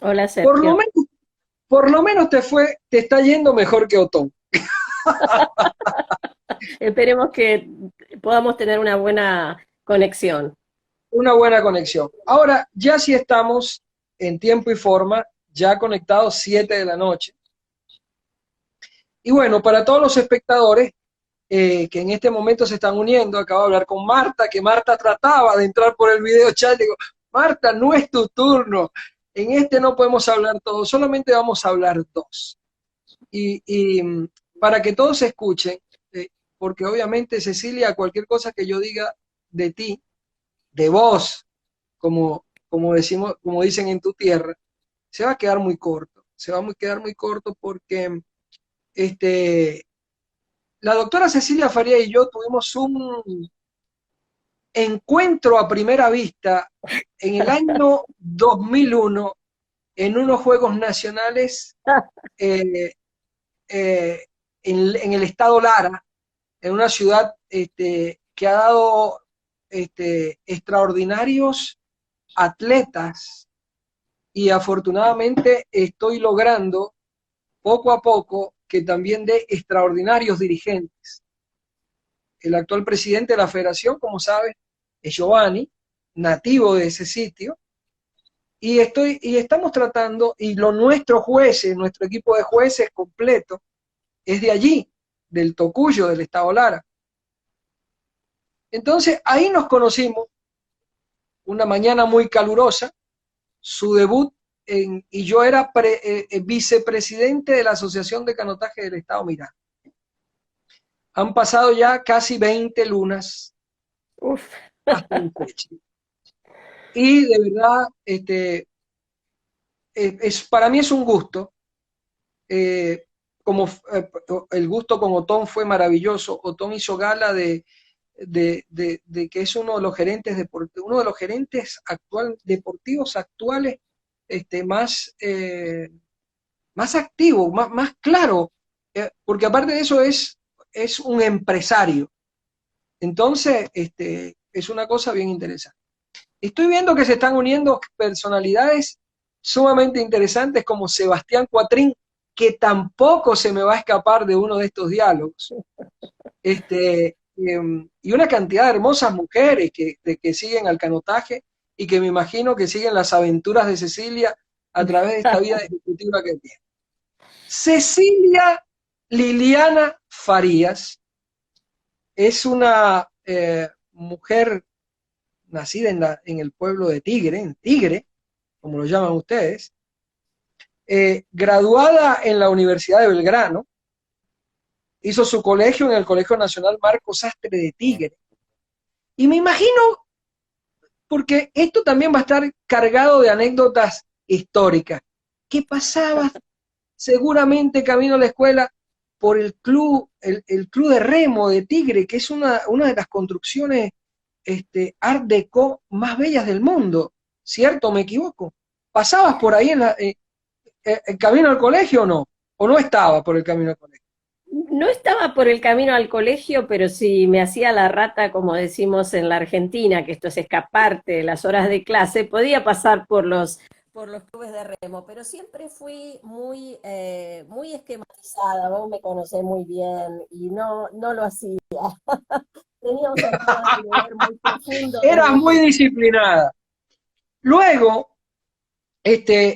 Hola Por lo Sergio. menos, por lo menos te está yendo mejor que Otón. Esperemos que podamos tener una buena conexión. Una buena conexión. Ahora, ya sí estamos en tiempo y forma, ya conectados 7 de la noche. Y bueno, para todos los espectadores que en este momento se están uniendo, acabo de hablar con Marta, que Marta trataba de entrar por el video chat. Digo, Marta, no es tu turno. En este no podemos hablar todos, solamente vamos a hablar dos. Y para que todos escuchen, porque obviamente Cecilia, cualquier cosa que yo diga de ti, de vos, como decimos, como dicen en tu tierra, se va a quedar muy corto. Se va a quedar muy corto porque este, la doctora Cecilia Faría y yo tuvimos un encuentro a primera vista en el año 2001 en unos Juegos Nacionales eh, eh, en el estado Lara, en una ciudad que ha dado extraordinarios atletas y afortunadamente estoy logrando poco a poco que también dé extraordinarios dirigentes. El actual presidente de la federación, como sabes, es Giovanni, nativo de ese sitio, y estamos tratando, y lo nuestros jueces, nuestro equipo de jueces completo, es de allí, del Tocuyo, del estado Lara. Entonces ahí nos conocimos, una mañana muy calurosa, su debut y yo era vicepresidente de la Asociación de Canotaje del Estado Mirá. Han pasado ya casi 20 lunas Uf. hasta la fecha. Y de verdad, para mí es un gusto. eh, como el gusto con Otón fue maravilloso. Otón hizo gala de que es uno de los gerentes uno de los gerentes deportivos actuales más, más activo, más claro, porque aparte de eso es un empresario. Entonces, es una cosa bien interesante. Estoy viendo que se están uniendo personalidades sumamente interesantes como Sebastián Cuatrín, que tampoco se me va a escapar de uno de estos diálogos. Y una cantidad de hermosas mujeres que siguen al canotaje y que me imagino que siguen las aventuras de Cecilia a través de esta vida ejecutiva que tiene. Cecilia Liliana Farías es una mujer nacida en el pueblo de Tigre, en Tigre, como lo llaman ustedes, graduada en la Universidad de Belgrano, hizo su colegio en el Colegio Nacional Marcos Sastre de Tigre. Y me imagino, porque esto también va a estar cargado de anécdotas históricas, ¿qué pasaba seguramente camino a la escuela por el club de remo de Tigre, que es una de las construcciones Art Deco más bellas del mundo? ¿Cierto? ¿Me equivoco? ¿Pasabas por ahí el camino al colegio o no? ¿O no estaba por el camino al colegio? No estaba por el camino al colegio, pero si me hacía la rata, como decimos en la Argentina, que esto es escaparte de las horas de clase, podía pasar por los clubes de remo, pero siempre fui muy esquematizada, vos me conocés muy bien y no lo hacía. Tenía un sentido del deber muy profundo Eras desde muy pequeña. disciplinada. Luego,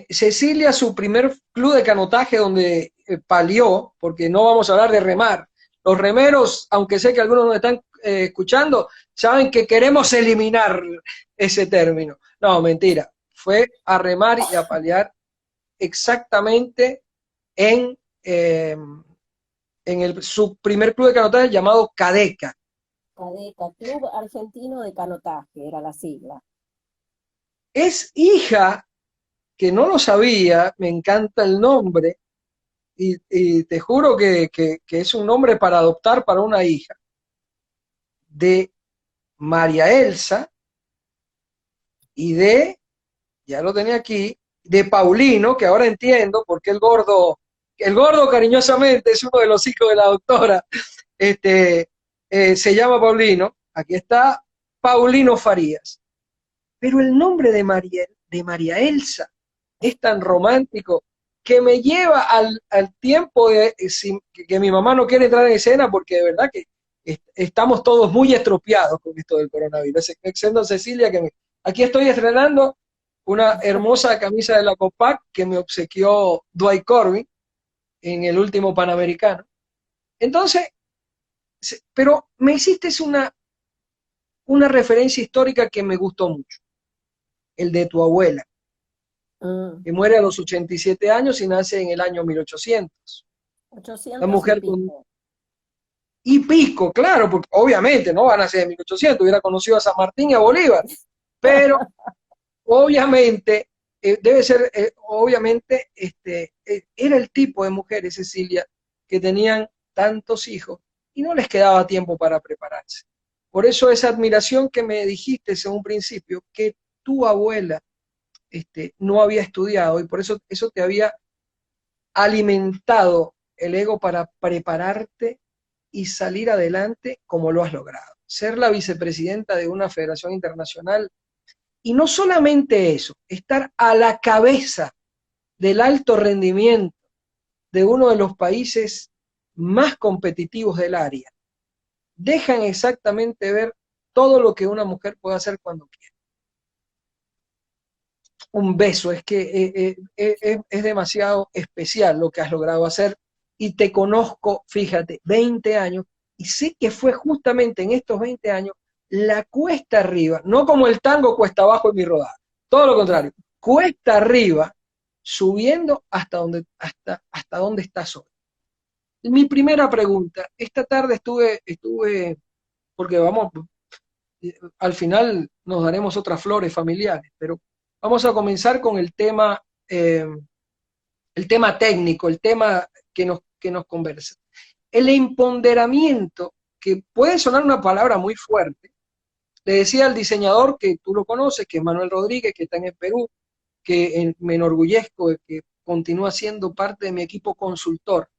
Cecilia, su primer club de canotaje donde palió, porque no vamos a hablar de remar. Los remeros, aunque sé que algunos nos están escuchando, saben que queremos eliminar ese término. No, mentira. Fue a remar y a paliar exactamente en, eh, su primer club de canotaje llamado Cadeca. Cadeca, Club Argentino de Canotaje, era la sigla. Es hija, que no lo sabía, me encanta el nombre, y te juro que es un nombre para adoptar para una hija, de María Elsa y ya lo tenía aquí, de Paulino, que ahora entiendo por qué el gordo cariñosamente es uno de los hijos de la doctora, se llama Paulino, aquí está Paulino Farías. Pero el nombre de María Elsa es tan romántico que me lleva al tiempo de que mi mamá no quiere entrar en escena porque de verdad que estamos todos muy estropeados con esto del coronavirus. Excepto Cecilia, aquí estoy estrenando una hermosa camisa de la Copac que me obsequió Dwight Corbin en el último Panamericano. Entonces, pero me hiciste una referencia histórica que me gustó mucho, el de tu abuela, que muere a los 87 años y nace en el año 1800. La 800 y mujer con... pico. Y Pisco, claro, porque obviamente no van a ser en 1800, hubiera conocido a San Martín y a Bolívar, pero obviamente, debe ser, obviamente, era el tipo de mujeres, Cecilia, que tenían tantos hijos y no les quedaba tiempo para prepararse. Por eso esa admiración que me dijiste en un principio, que tu abuela no había estudiado y por eso te había alimentado el ego para prepararte y salir adelante como lo has logrado. Ser la vicepresidenta de una federación internacional y no solamente eso, estar a la cabeza del alto rendimiento de uno de los países más competitivos del área. Dejan exactamente ver todo lo que una mujer puede hacer cuando quiere. Un beso, es que es demasiado especial lo que has logrado hacer y te conozco, fíjate, 20 años y sé que fue justamente en estos 20 años la cuesta arriba, no como el tango cuesta abajo en mi rodada, todo lo contrario, cuesta arriba, subiendo hasta donde estás hoy. Mi primera pregunta, esta tarde estuve, porque vamos, al final nos daremos otras flores familiares, pero vamos a comenzar con el tema técnico, el tema que nos conversa. El empoderamiento, que puede sonar una palabra muy fuerte, le decía al diseñador que tú lo conoces, que es Manuel Rodríguez, que está en el Perú, que me enorgullezco de que continúa siendo parte de mi equipo consultor.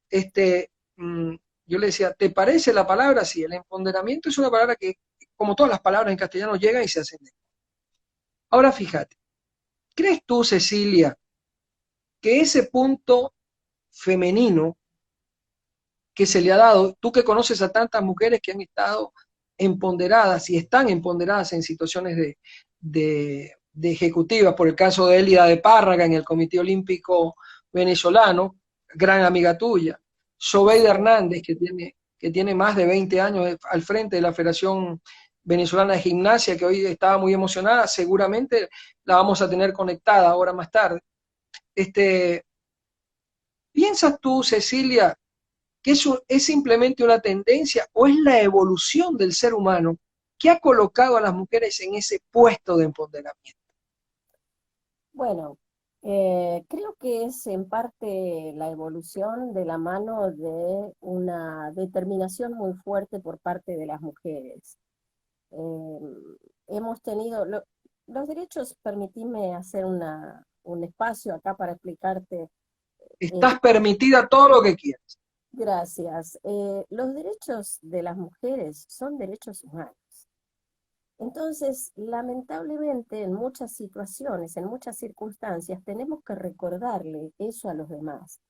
Este, yo le decía, ¿te parece la palabra? Sí, el empoderamiento es una palabra que, como todas las palabras en castellano, llegan y se hacen. Ahora fíjate, ¿crees tú, Cecilia, que ese punto femenino que se le ha dado, tú que conoces a tantas mujeres que han estado empoderadas y están empoderadas en situaciones de ejecutivas, por el caso de Élida de Párraga en el Comité Olímpico Venezolano, gran amiga tuya, Sobeida Hernández, que tiene más de 20 años al frente de la Federación Venezolana de Gimnasia, que hoy estaba muy emocionada, seguramente la vamos a tener conectada ahora más tarde. ¿Piensas tú, Cecilia, que eso es simplemente una tendencia o es la evolución del ser humano que ha colocado a las mujeres en ese puesto de empoderamiento? Bueno, creo que es en parte la evolución de la mano de una determinación muy fuerte por parte de las mujeres. Eh, hemos tenido los derechos, permitime hacer un espacio acá para explicarte. eh, Estás permitida todo lo que quieras. Gracias. Los derechos de las mujeres son derechos humanos. Entonces, lamentablemente, en muchas situaciones, en muchas circunstancias, tenemos que recordarle eso a los demás,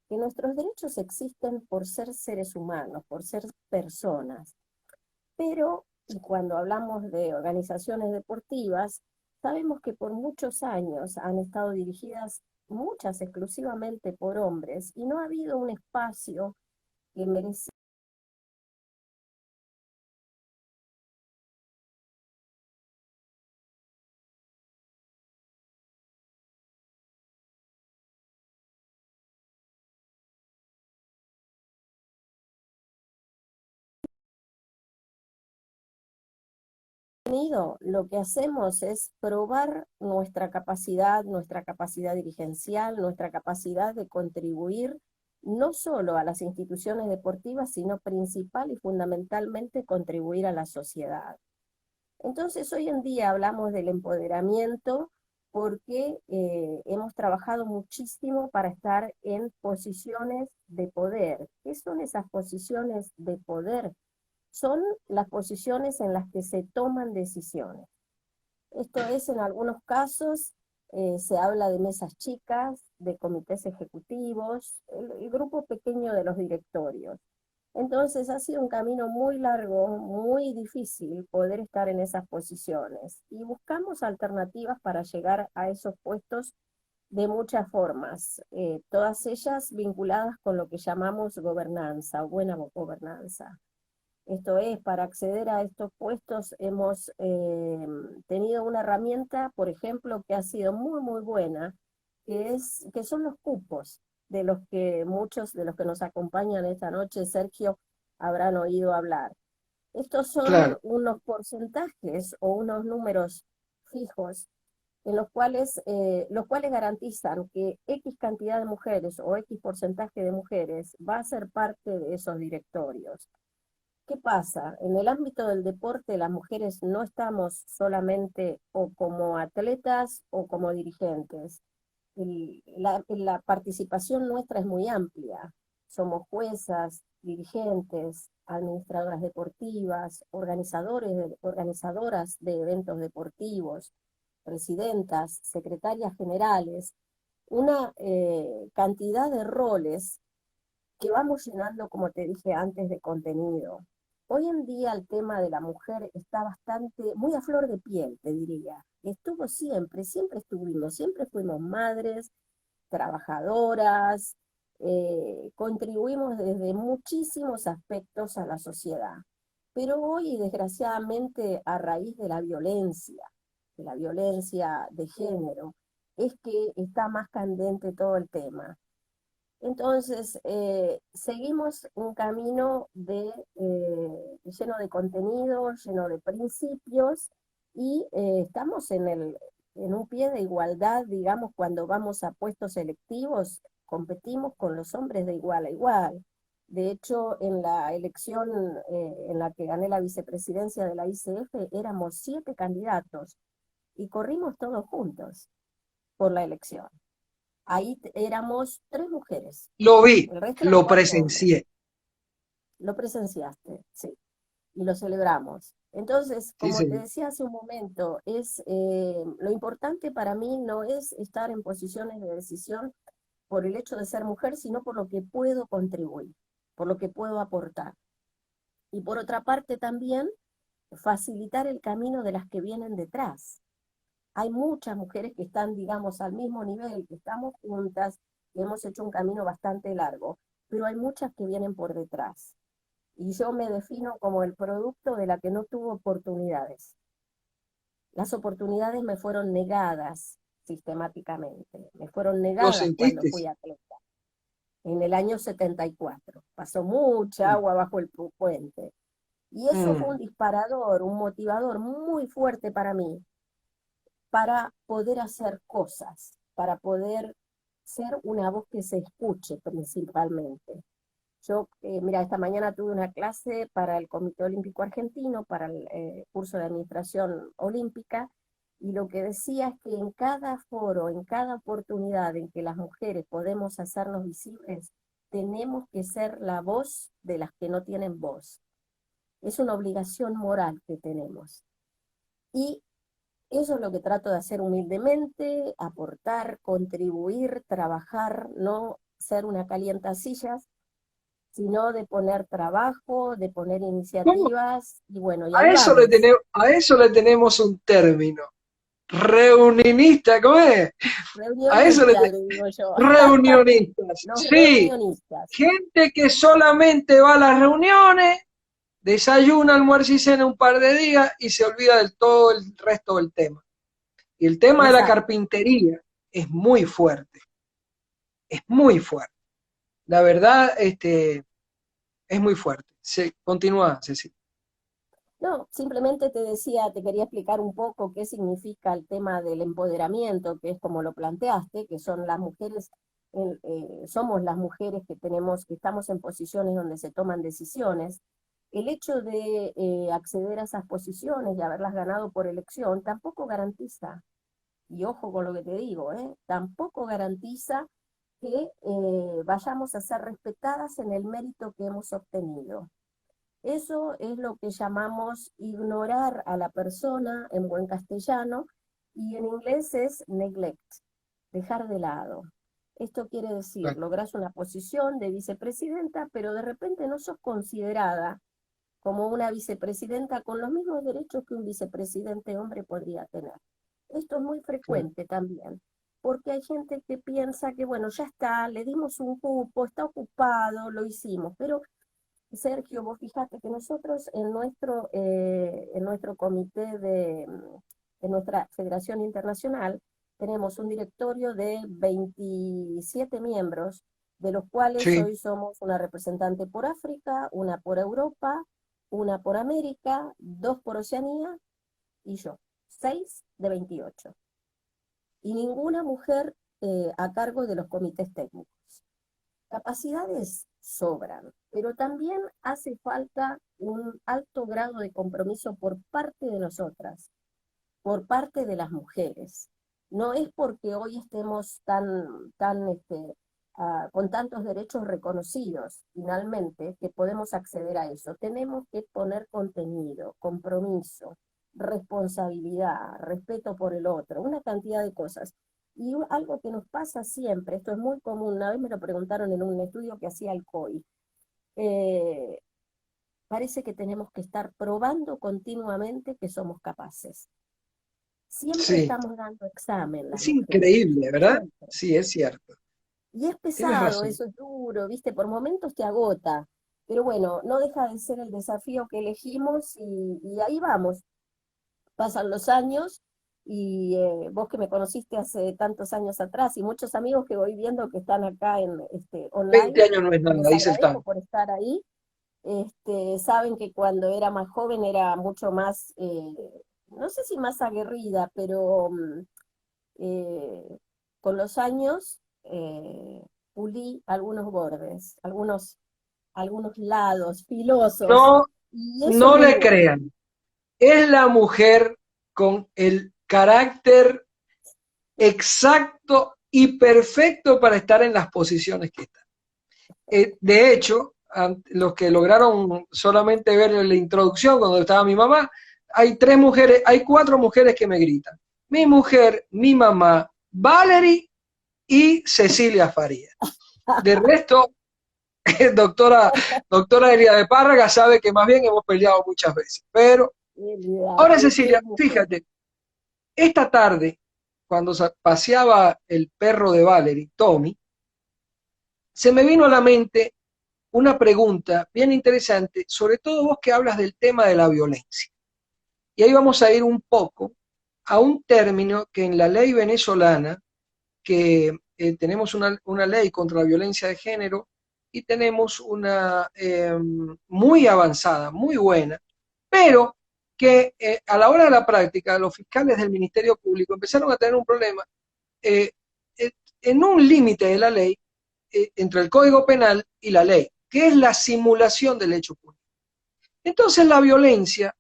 que nuestros derechos existen por ser seres humanos, por ser personas. Pero, y cuando hablamos de organizaciones deportivas, sabemos que por muchos años han estado dirigidas muchas exclusivamente por hombres y no ha habido un espacio que mereciera. Lo que hacemos es probar nuestra capacidad dirigencial, nuestra capacidad de contribuir no solo a las instituciones deportivas, sino principal y fundamentalmente contribuir a la sociedad. Entonces, hoy en día hablamos del empoderamiento porque hemos trabajado muchísimo para estar en posiciones de poder. ¿Qué son esas posiciones de poder? Son las posiciones en las que se toman decisiones. Esto es, en algunos casos, Se habla de mesas chicas, de comités ejecutivos, el grupo pequeño de los directorios. Entonces ha sido un camino muy largo, muy difícil poder estar en esas posiciones y buscamos alternativas para llegar a esos puestos de muchas formas, todas ellas vinculadas con lo que llamamos gobernanza o buena gobernanza. Esto es, para acceder a estos puestos hemos tenido una herramienta, por ejemplo, que ha sido muy, muy buena, que son los cupos, de los que muchos de los que nos acompañan esta noche, Sergio, habrán oído hablar. Estos son Claro, unos porcentajes o unos números fijos en los cuales garantizan que X cantidad de mujeres o X porcentaje de mujeres va a ser parte de esos directorios. ¿Qué pasa? En el ámbito del deporte, las mujeres no estamos solamente o como atletas o como dirigentes. La participación nuestra es muy amplia. Somos juezas, dirigentes, administradoras deportivas, organizadoras de eventos deportivos, presidentas, secretarias generales, una cantidad de roles que vamos llenando, como te dije antes, de contenido. Hoy en día el tema de la mujer está bastante, muy a flor de piel, te diría. Estuvo siempre, siempre estuvimos, siempre fuimos madres, trabajadoras, contribuimos desde muchísimos aspectos a la sociedad. Pero hoy, desgraciadamente, a raíz de la violencia de género, es que está más candente todo el tema. Entonces, seguimos un camino lleno de contenido, lleno de principios, y estamos en un pie de igualdad, digamos, cuando vamos a puestos selectivos, competimos con los hombres de igual a igual. De hecho, en la elección en la que gané la vicepresidencia de la ICF, éramos 7 candidatos y corrimos todos juntos por la elección. Ahí éramos 3 mujeres, lo vi, el resto eran lo 4 hombres. presencié. Lo presenciaste, sí, y lo celebramos. Entonces, Sí, como te señor. decía hace un momento, lo importante para mí no es estar en posiciones de decisión por el hecho de ser mujer, sino por lo que puedo contribuir, por lo que puedo aportar. Y por otra parte también, facilitar el camino de las que vienen detrás. Hay muchas mujeres que están, digamos, al mismo nivel, que estamos juntas, que hemos hecho un camino bastante largo, pero hay muchas que vienen por detrás. Y yo me defino como el producto de la que no tuvo oportunidades. Las oportunidades me fueron negadas sistemáticamente, me fueron Lo negadas cuando sentiste. fui atleta, en el año 74. Pasó mucha Mm, agua bajo el puente. Y eso fue un mm. disparador, un motivador muy fuerte para mí, para poder hacer cosas, para poder ser una voz que se escuche principalmente. Yo, mira, esta mañana tuve una clase para el Comité Olímpico Argentino, para el curso de Administración Olímpica, y lo que decía es que en cada foro, en cada oportunidad en que las mujeres podemos hacernos visibles, tenemos que ser la voz de las que no tienen voz. Es una obligación moral que tenemos. Y eso es lo que trato de hacer humildemente, aportar, contribuir, trabajar, no ser una calientasillas, sino de poner trabajo, de poner ¿Cómo? iniciativas, y bueno, y ahí vamos. A eso le tenemos un término. Reunionista, ¿cómo es? A eso le Reunionistas, le digo yo, reunionistas. los Sí, reunionistas. gente que solamente va a las reuniones, desayuna, almuerza y cena un par de días y se olvida del todo el resto del tema. Y el tema de la Exacto. carpintería es muy fuerte, es muy fuerte. La verdad, es muy fuerte. Se, continúa, Cecilia. No, simplemente te decía, te quería explicar un poco qué significa el tema del empoderamiento, que es como lo planteaste, que son las mujeres, somos las mujeres que tenemos, que estamos en posiciones donde se toman decisiones. El hecho de acceder a esas posiciones y haberlas ganado por elección tampoco garantiza, y ojo con lo que te digo, tampoco garantiza que vayamos a ser respetadas en el mérito que hemos obtenido. Eso es lo que llamamos ignorar a la persona en buen castellano y en inglés es neglect, dejar de lado. Esto quiere decir, Claro. lográs una posición de vicepresidenta, pero de repente no sos considerada como una vicepresidenta con los mismos derechos que un vicepresidente hombre podría tener. Esto es muy Claro. frecuente también, porque hay gente que piensa que, bueno, ya está, le dimos un cupo, está ocupado, lo hicimos, pero Sergio, vos fijate que nosotros en nuestro comité en nuestra Federación Internacional, tenemos un directorio de 27 miembros, de los cuales Sí, hoy somos una representante por África, una por Europa, una por América, dos por Oceanía y yo, 6 de 28. Y ninguna mujer a cargo de los comités técnicos. Capacidades sobran, pero también hace falta un alto grado de compromiso por parte de nosotras, por parte de las mujeres. No es porque hoy estemos con tantos derechos reconocidos, finalmente, que podemos acceder a eso. Tenemos que poner contenido, compromiso, responsabilidad, respeto por el otro, una cantidad de cosas. Y algo que nos pasa siempre, esto es muy común, una vez me lo preguntaron en un estudio que hacía el COI, eh, parece que tenemos que estar probando continuamente que somos capaces. Siempre sí. estamos dando examen las Es mujeres, increíble, ¿verdad? siempre. Sí, es cierto. Y es Tienes pesado, razón. eso es duro, ¿viste? Por momentos te agota. Pero bueno, no deja de ser el desafío que elegimos y ahí vamos. Pasan los años y vos que me conociste hace tantos años atrás y muchos amigos que voy viendo que están acá en 20 online, años no es y nada, les dice el agradezco tango. por estar ahí. Saben que cuando era más joven era mucho más, no sé si más aguerrida, pero eh, con los años pulí algunos bordes, algunos lados filosos, No, y eso es no muy le bueno. crean. Es la mujer con el carácter exacto y perfecto para estar en las posiciones que está. De hecho, los que lograron solamente ver la introducción cuando estaba mi mamá, hay cuatro mujeres que me gritan. Mi mujer, mi mamá, Valerie y Cecilia Faría. De resto, doctora, doctora Elia de Párraga sabe que más bien hemos peleado muchas veces. Pero ahora, Qué Cecilia, mujer. fíjate, esta tarde, cuando paseaba el perro de Valerie, Tommy, se me vino a la mente una pregunta bien interesante, sobre todo vos que hablas del tema de la violencia. Y ahí vamos a ir un poco a un término que en la ley venezolana, que tenemos una ley contra la violencia de género y tenemos una muy avanzada, muy buena, pero que a la hora de la práctica los fiscales del Ministerio Público empezaron a tener un problema eh, eh, en un límite de la ley entre el Código Penal y la ley, que es la simulación del hecho público. Entonces la violencia,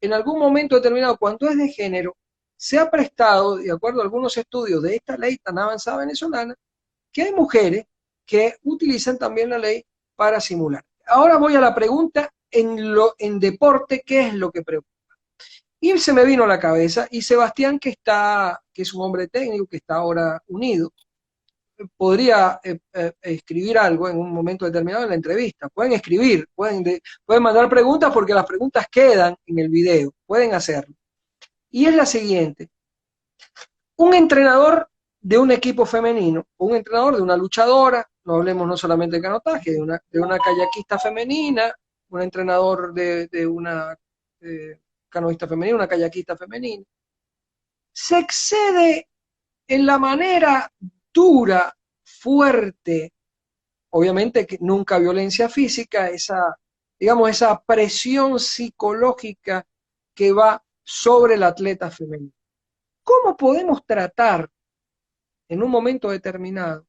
en algún momento determinado, cuando es de género, se ha prestado, de acuerdo a algunos estudios de esta ley tan avanzada venezolana, que hay mujeres que utilizan también la ley para simular. Ahora voy a la pregunta en deporte, ¿qué es lo que preocupa? Y se me vino a la cabeza, y Sebastián, que es un hombre técnico, que está ahora unido, podría escribir algo en un momento determinado en la entrevista. Pueden escribir, pueden mandar preguntas porque las preguntas quedan en el video, pueden hacerlo. Y es la siguiente: un entrenador de un equipo femenino, un entrenador de una luchadora, no hablemos no solamente de canotaje, de una kayakista femenina, un entrenador de una canoísta femenina, una kayakista femenina, se excede en la manera dura, fuerte, obviamente que nunca violencia física, digamos, esa presión psicológica que va sobre el atleta femenino. ¿Cómo podemos tratar en un momento determinado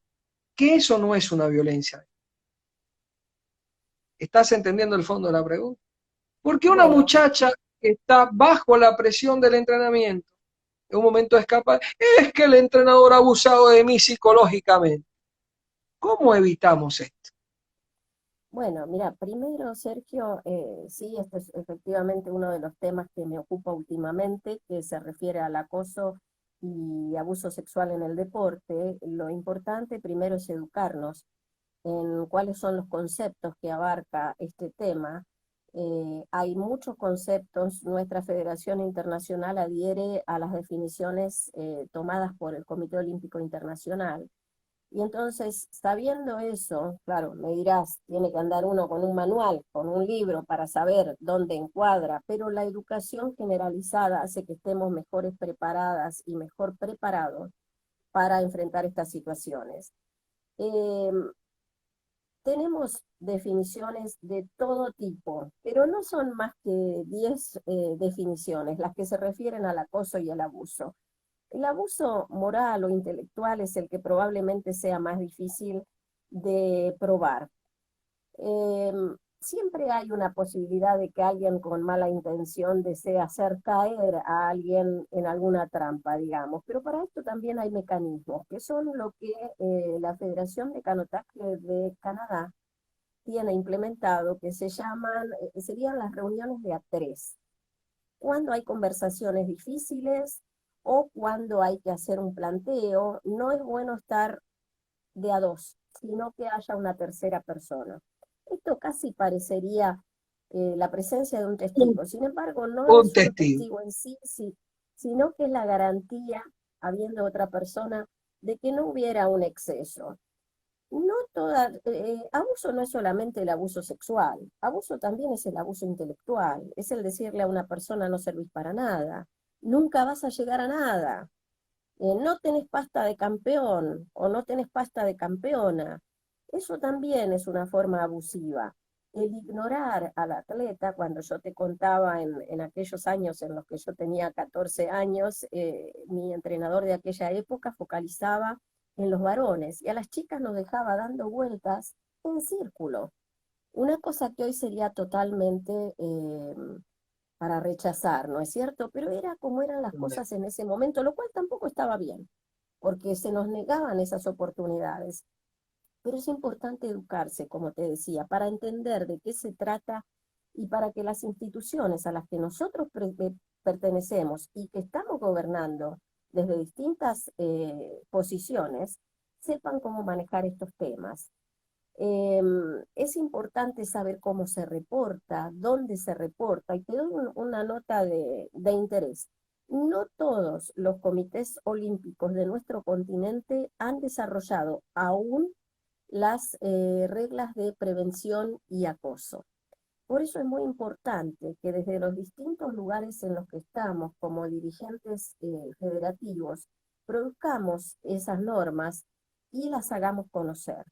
que eso no es una violencia? ¿Estás entendiendo el fondo de la pregunta? Porque una Bueno, muchacha que está bajo la presión del entrenamiento, en un momento escapa, es que el entrenador ha abusado de mí psicológicamente. ¿Cómo evitamos esto? bueno, mira, primero, Sergio, sí, este es efectivamente uno de los temas que me ocupa últimamente, que se refiere al acoso y abuso sexual en el deporte, lo importante primero es educarnos en cuáles son los conceptos que abarca este tema. Hay muchos conceptos, nuestra Federación Internacional adhiere a las definiciones tomadas por el Comité Olímpico Internacional. Y entonces, sabiendo eso, claro, me dirás, tiene que andar uno con un manual, con un libro para saber dónde encuadra, pero la educación generalizada hace que estemos mejores preparadas y mejor preparados para enfrentar estas situaciones. Eh, Tenemos definiciones de todo tipo, pero no son más que 10 definiciones las que se refieren al acoso y al abuso. El abuso moral o intelectual es el que probablemente sea más difícil de probar. Eh, Siempre hay una posibilidad de que alguien con mala intención desee hacer caer a alguien en alguna trampa, digamos, pero para esto también hay mecanismos, que son lo que la Federación de Canotaje de Canadá tiene implementado, que se llaman, serían las reuniones de A3, cuando hay conversaciones difíciles o cuando hay que hacer un planteo, no es bueno estar de a dos, sino que haya una tercera persona. Esto casi parecería la presencia de un testigo. Sin embargo, no Un es un testigo. testigo en sí, sí, sino que es la garantía, habiendo otra persona, de que no hubiera un exceso. No toda, abuso no es solamente el abuso sexual, abuso también es el abuso intelectual, es el decirle a una persona no servís para nada, nunca vas a llegar a nada, no tenés pasta de campeón o no tenés pasta de campeona. Eso también es una forma abusiva. El ignorar al atleta, cuando yo te contaba en aquellos años en los que yo tenía 14 años, mi entrenador de aquella época focalizaba en los varones y a las chicas nos dejaba dando vueltas en círculo. Una cosa que hoy sería totalmente para rechazar, ¿no es cierto? Pero era como eran las cosas en ese momento, lo cual tampoco estaba bien, porque se nos negaban esas oportunidades. Pero es importante educarse, como te decía, para entender de qué se trata y para que las instituciones a las que nosotros pertenecemos y que estamos gobernando desde distintas posiciones, sepan cómo manejar estos temas. Es importante saber cómo se reporta, dónde se reporta, y te doy una nota de interés. No todos los comités olímpicos de nuestro continente han desarrollado aún las reglas de prevención y acoso. Por eso es muy importante que desde los distintos lugares en los que estamos como dirigentes federativos, produzcamos esas normas y las hagamos conocer.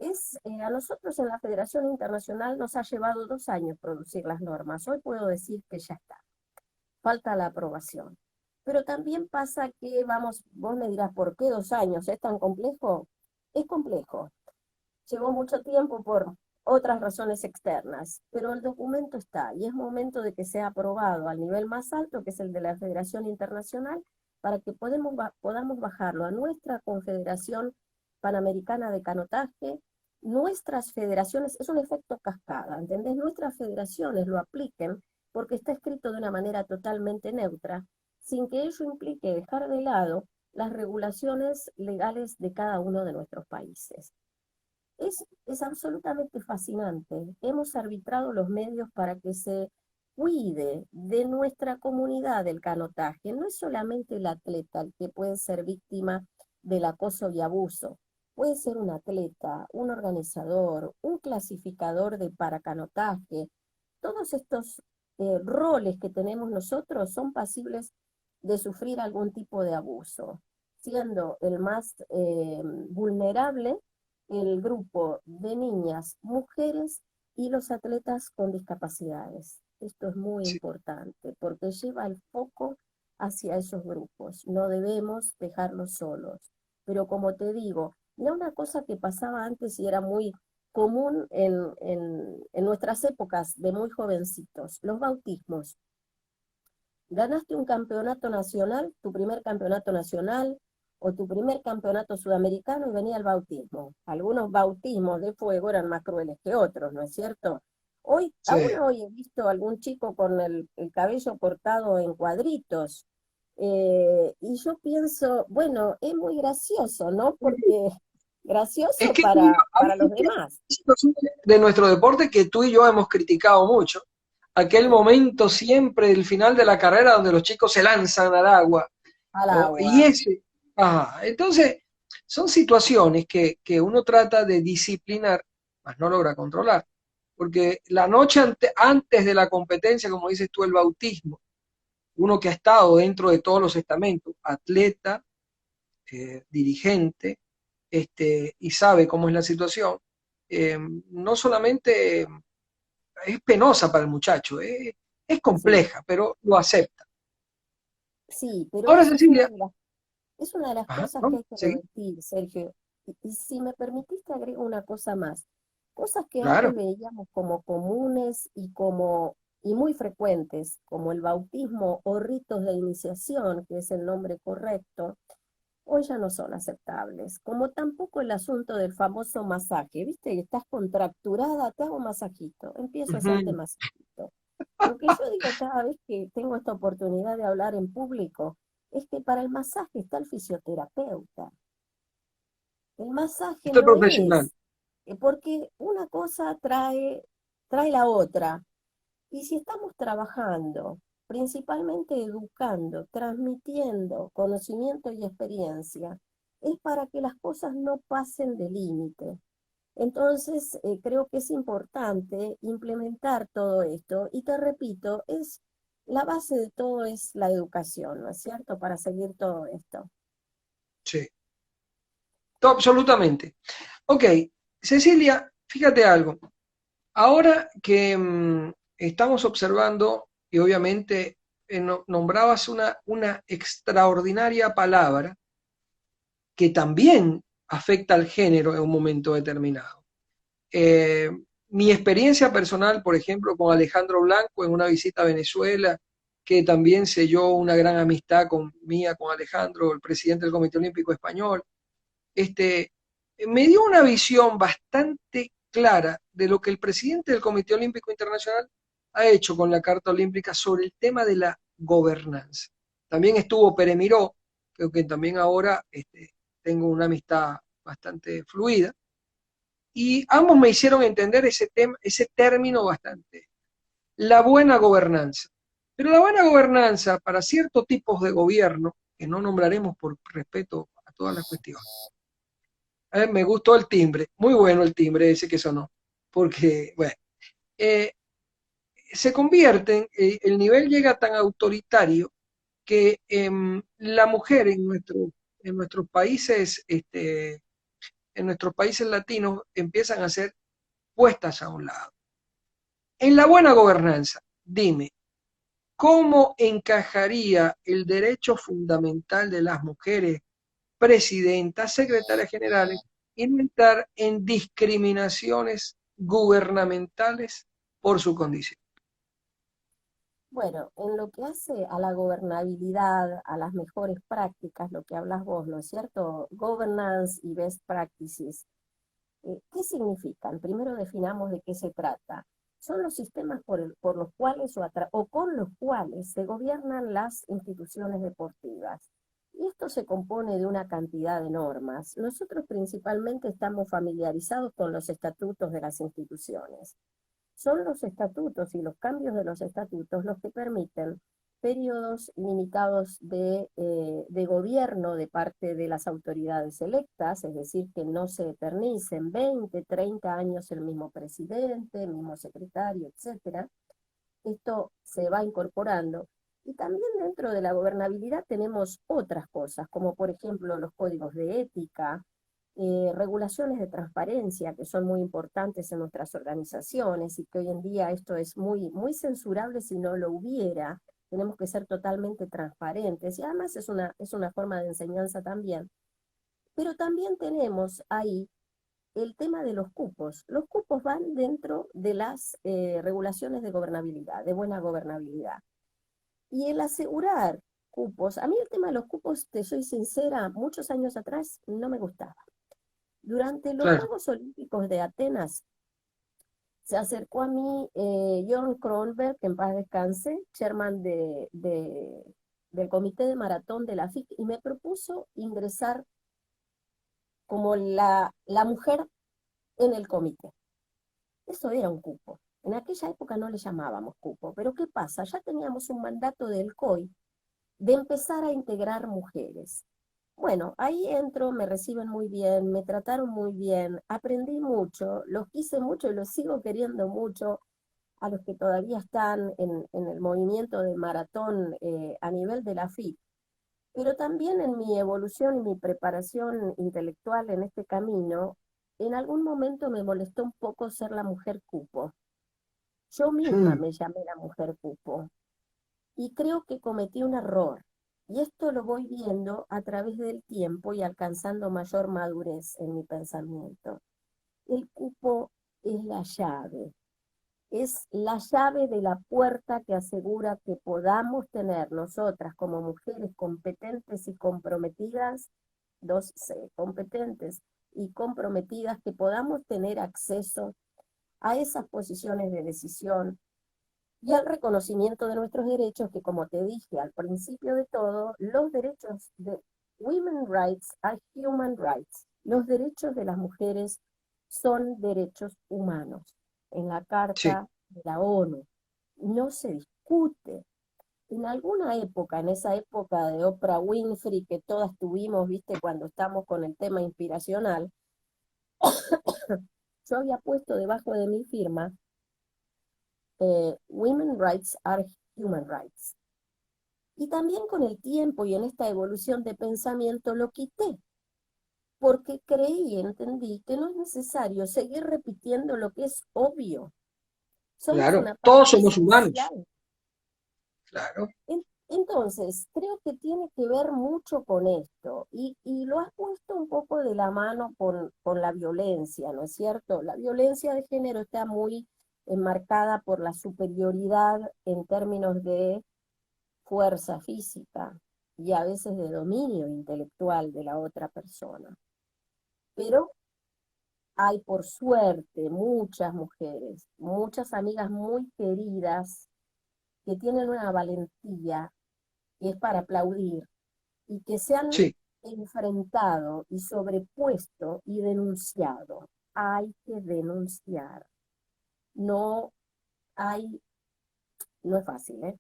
A nosotros en la Federación Internacional nos ha llevado 2 años producir las normas. Hoy puedo decir que ya está. Falta la aprobación. Pero también pasa que, vamos, vos me dirás, ¿por qué 2 años? ¿Es tan complejo? Es complejo. Llevó mucho tiempo por otras razones externas, pero el documento está y es momento de que sea aprobado al nivel más alto, que es el de la Federación Internacional, para que podamos bajarlo a nuestra Confederación Panamericana de Canotaje, nuestras federaciones, es un efecto cascada, ¿entendés? Nuestras federaciones lo apliquen porque está escrito de una manera totalmente neutra, sin que ello implique dejar de lado las regulaciones legales de cada uno de nuestros países. Es absolutamente fascinante. Hemos arbitrado los medios para que se cuide de nuestra comunidad del canotaje. No es solamente el atleta el que puede ser víctima del acoso y abuso. Puede ser un atleta, un organizador, un clasificador de paracanotaje. Todos estos roles que tenemos nosotros son pasibles de sufrir algún tipo de abuso, siendo el más vulnerable el grupo de niñas, mujeres y los atletas con discapacidades. Esto es muy Sí. importante porque lleva el foco hacia esos grupos. No debemos dejarlos solos. Pero como te digo, era una cosa que pasaba antes y era muy común en nuestras épocas de muy jovencitos, los bautismos. Ganaste un campeonato nacional, tu primer campeonato nacional o tu primer campeonato sudamericano y venía el bautismo. Algunos bautismos de fuego eran más crueles que otros, ¿no es cierto? Hoy, Sí. aún hoy he visto algún chico con el cabello cortado en cuadritos. Y yo pienso, bueno, es muy gracioso, ¿no? Porque Es gracioso que tú y yo, para los demás. de nuestro deporte que tú y yo hemos criticado mucho, aquel Sí, momento siempre del final de la carrera donde los chicos se lanzan al agua, al y agua. ese, ajá, entonces son situaciones que uno trata de disciplinar, mas no logra controlar, porque la noche antes de la competencia, como dices tú, el bautismo, uno que ha estado dentro de todos los estamentos, atleta, dirigente, y sabe cómo es la situación, no solamente es penosa para el muchacho, es Sí, compleja, pero lo acepta. sí, pero Ahora, eso Cecilia, es una de las ajá, cosas que ¿no? hay que ¿Sí? revertir, Sergio. Y si me permitiste, agrego una cosa más. Cosas que antes Claro. veíamos como comunes y muy frecuentes, como el bautismo o ritos de iniciación, que es el nombre correcto, hoy ya no son aceptables. Como tampoco el asunto del famoso masaje. ¿Viste? Que estás contracturada, te hago masajito, empiezo a hacerte Ujú. masajito. Lo que yo digo cada vez que tengo esta oportunidad de hablar en público es que para el masaje está el fisioterapeuta. El masaje Esto es no profesional. es, porque una cosa trae la otra. Y si estamos trabajando, principalmente educando, transmitiendo conocimiento y experiencia, es para que las cosas no pasen de límite. Entonces, creo que es importante implementar todo esto y te repito, la base de todo es la educación, ¿no es cierto? Para seguir todo esto. Sí, absolutamente. Ok, Cecilia, fíjate algo. Ahora que estamos observando, y obviamente nombrabas una extraordinaria palabra que también afecta al género en un momento determinado. Eh, Mi experiencia personal, por ejemplo, con Alejandro Blanco en una visita a Venezuela, que también selló una gran amistad con Alejandro, el presidente del Comité Olímpico Español, este, me dio una visión bastante clara de lo que el presidente del Comité Olímpico Internacional ha hecho con la Carta Olímpica sobre el tema de la gobernanza. También estuvo Pere Miró, creo que también ahora tengo una amistad bastante fluida, y ambos me hicieron entender ese término bastante, la buena gobernanza. Pero la buena gobernanza para ciertos tipos de gobierno, que no nombraremos por respeto a todas las cuestiones, me gustó el timbre, muy bueno el timbre ese que sonó, porque, bueno, eh, se convierten, el nivel llega tan autoritario que la mujer en nuestros países, en nuestros países latinos empiezan a ser puestas a un lado. En la buena gobernanza, dime, ¿cómo encajaría el derecho fundamental de las mujeres, presidentas, secretarias generales, y no entrar en discriminaciones gubernamentales por su condición? Bueno, en lo que hace a la gobernabilidad, a las mejores prácticas, lo que hablas vos, ¿no es cierto? Governance y best practices. ¿Qué significan? Primero definamos de qué se trata. Son los sistemas por los cuales o con los cuales se gobiernan las instituciones deportivas. Y esto se compone de una cantidad de normas. Nosotros principalmente estamos familiarizados con los estatutos de las instituciones. Son los estatutos y los cambios de los estatutos los que permiten periodos limitados de gobierno de parte de las autoridades electas, es decir, que no se eternicen 20, 30 años el mismo presidente, el mismo secretario, etcétera. Esto se va incorporando. Y también dentro de la gobernabilidad tenemos otras cosas, como por ejemplo los códigos de ética, regulaciones de transparencia que son muy importantes en nuestras organizaciones y que hoy en día esto es muy censurable si no lo hubiera. Tenemos que ser totalmente transparentes y además es una forma de enseñanza también. Pero también tenemos ahí el tema de los cupos. Los cupos van dentro de las regulaciones de gobernabilidad, de buena gobernabilidad. Y el asegurar cupos, a mí el tema de los cupos, te soy sincera, muchos años atrás no me gustaba. Durante los Claro. Juegos Olímpicos de Atenas se acercó a mí John Kronberg, que en paz descanse, chairman del comité de maratón de la AFIC y me propuso ingresar como la mujer en el comité. Eso era un cupo. En aquella época no le llamábamos cupo, pero ¿qué pasa? Ya teníamos un mandato del COI de empezar a integrar mujeres. Bueno, ahí entro, me reciben muy bien, me trataron muy bien, aprendí mucho, los quise mucho y los sigo queriendo mucho a los que todavía están en el movimiento de maratón a nivel de la FIP, pero también en mi evolución y mi preparación intelectual en este camino, en algún momento me molestó un poco ser la mujer cupo. Yo misma Mm, me llamé la mujer cupo y creo que cometí un error. Y esto lo voy viendo a través del tiempo y alcanzando mayor madurez en mi pensamiento. El cupo es la llave de la puerta que asegura que podamos tener nosotras como mujeres competentes y comprometidas, dos C, competentes y comprometidas, que podamos tener acceso a esas posiciones de decisión y al reconocimiento de nuestros derechos, que como te dije al principio de todo, los derechos de women rights are human rights. Los derechos de las mujeres son derechos humanos. En la sí, Carta de la ONU no se discute. En alguna época, en esa época de Oprah Winfrey que todas tuvimos, viste, cuando estamos con el tema inspiracional, yo había puesto debajo de mi firma, Women Rights are Human Rights. Y también con el tiempo y en esta evolución de pensamiento lo quité, porque creí y entendí que no es necesario seguir repitiendo lo que es obvio. Somos claro, una todos parte somos humanos, esencial. claro, Entonces, creo que tiene que ver mucho con esto y lo has puesto un poco de la mano con la violencia, ¿no es cierto? La violencia de género está muy enmarcada por la superioridad en términos de fuerza física y a veces de dominio intelectual de la otra persona. Pero hay, por suerte, muchas mujeres, muchas amigas muy queridas que tienen una valentía que es para aplaudir y que se han sí, enfrentado y sobrepuesto y denunciado. Hay que denunciar. No hay, no es fácil, ¿eh?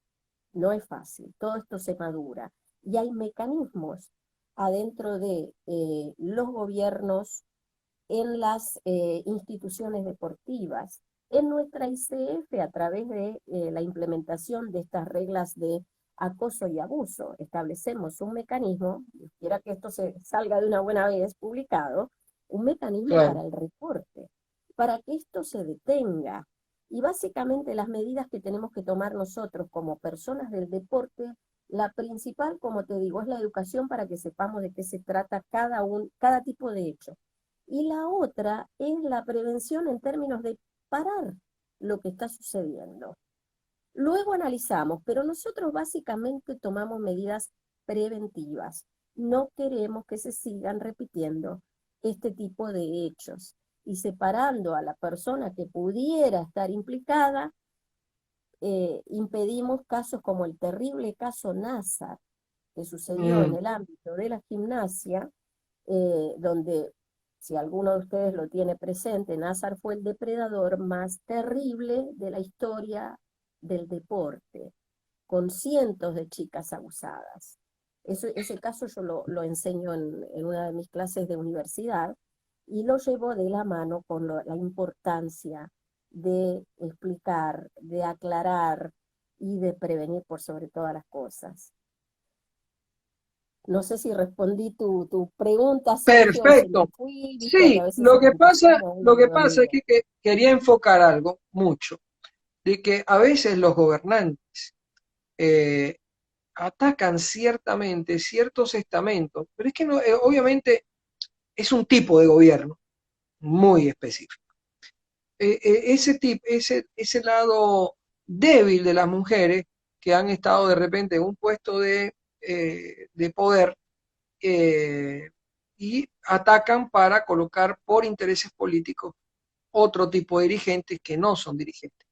No es fácil, todo esto se madura y hay mecanismos adentro de los gobiernos, en las instituciones deportivas, en nuestra ICF a través de la implementación de estas reglas de acoso y abuso. Establecemos un mecanismo, quiera que esto se salga de una buena vez publicado, un mecanismo claro. para el reporte, para que esto se detenga. Y básicamente las medidas que tenemos que tomar nosotros como personas del deporte, la principal, como te digo, es la educación para que sepamos de qué se trata cada tipo de hecho. Y la otra es la prevención en términos de parar lo que está sucediendo. Luego analizamos, pero nosotros básicamente tomamos medidas preventivas. No queremos que se sigan repitiendo este tipo de hechos. Y separando a la persona que pudiera estar implicada, impedimos casos como el terrible caso Nazar, que sucedió en Mm, el ámbito de la gimnasia, donde, si alguno de ustedes lo tiene presente, Nazar fue el depredador más terrible de la historia del deporte, con cientos de chicas abusadas. Ese caso yo lo enseño en una de mis clases de universidad y lo llevo de la mano con la importancia de explicar, de aclarar y de prevenir por sobre todas las cosas. No sé si respondí tu pregunta, Sergio, o si me perfecto. fui, viste que a Sí, veces se confusiona uno lo de que dónde pasa es viene. que quería enfocar algo mucho, de que a veces los gobernantes eh, atacan ciertamente ciertos estamentos, pero es que no, obviamente es un tipo de gobierno muy específico. Ese lado débil de las mujeres que han estado de repente en un puesto de poder eh, y atacan para colocar por intereses políticos otro tipo de dirigentes que no son dirigentes.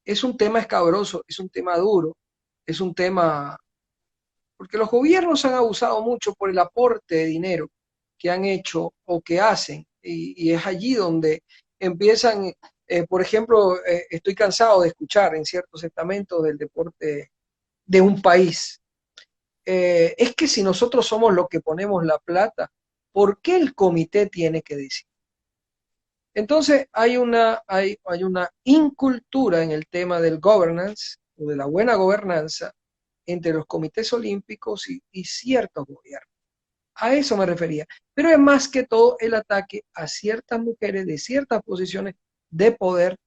Es un tema escabroso, es un tema duro, es un tema. porque los gobiernos han abusado mucho por el aporte de dinero que han hecho o que hacen, y es allí donde empiezan, por ejemplo, estoy cansado de escuchar en ciertos estamentos del deporte de un país, es que si nosotros somos los que ponemos la plata, ¿por qué el comité tiene que decir? Entonces hay una incultura en el tema del governance o de la buena gobernanza entre los comités olímpicos y ciertos gobiernos. A eso me refería. Pero es más que todo el ataque a ciertas mujeres de ciertas posiciones de poder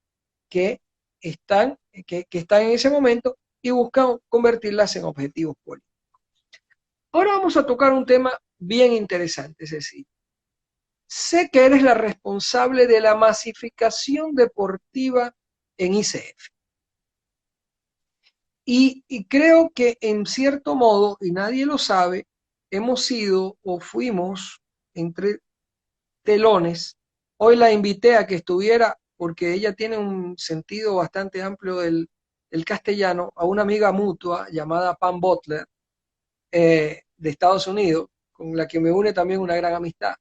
que que están en ese momento y buscan convertirlas en objetivos políticos. Ahora vamos a tocar un tema bien interesante, Cecilia. Sé que eres la responsable de la masificación deportiva en ICF. Y creo que en cierto modo, y nadie lo sabe, hemos sido o fuimos entre telones. Hoy la invité a que estuviera, porque ella tiene un sentido bastante amplio del castellano, a una amiga mutua llamada Pam Butler, de Estados Unidos, con la que me une también una gran amistad.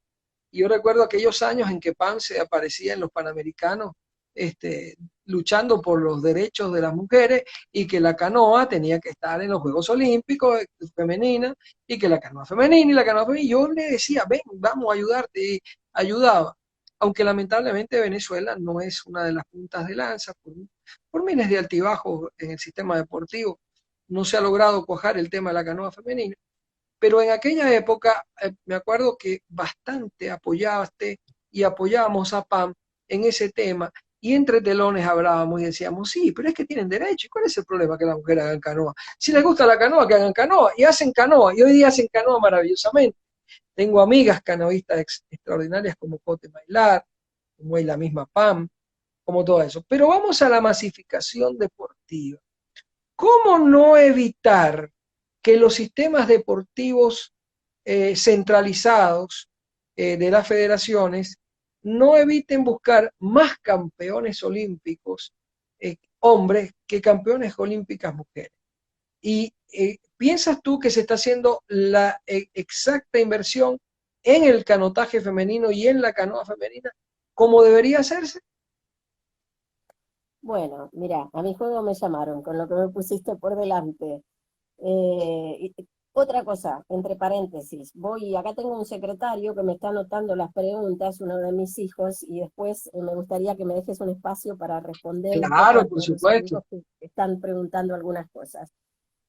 Y yo recuerdo aquellos años en que Pam se aparecía en los Panamericanos, este, luchando por los derechos de las mujeres, y que la canoa tenía que estar en los Juegos Olímpicos femenina, y que la canoa femenina y la canoa femenina. Yo le decía, ven, vamos a ayudarte, y ayudaba. Aunque lamentablemente Venezuela no es una de las puntas de lanza, por miles de altibajos en el sistema deportivo, no se ha logrado cuajar el tema de la canoa femenina. Pero en aquella época me acuerdo que bastante apoyaste y apoyábamos a PAM en ese tema, y entre telones hablábamos y decíamos, sí, pero es que tienen derecho. ¿Y cuál es el problema que las mujeres hagan canoa? Si les gusta la canoa, que hagan canoa, y hacen canoa, y hoy día hacen canoa maravillosamente. Tengo amigas canoístas extraordinarias como Cote Bailar, como la misma PAM, como todo eso. Pero vamos a la masificación deportiva. ¿Cómo no evitar que los sistemas deportivos centralizados de las federaciones no eviten buscar más campeones olímpicos hombres que campeones olímpicas mujeres? ¿Y piensas tú que se está haciendo la exacta inversión en el canotaje femenino y en la canoa femenina como debería hacerse? Bueno, mira, a mi juego me llamaron con lo que me pusiste por delante. Otra cosa, entre paréntesis, acá tengo un secretario que me está anotando las preguntas, uno de mis hijos, y después me gustaría que me dejes un espacio para responder un poco Claro, a por los supuesto. amigos que están preguntando algunas cosas.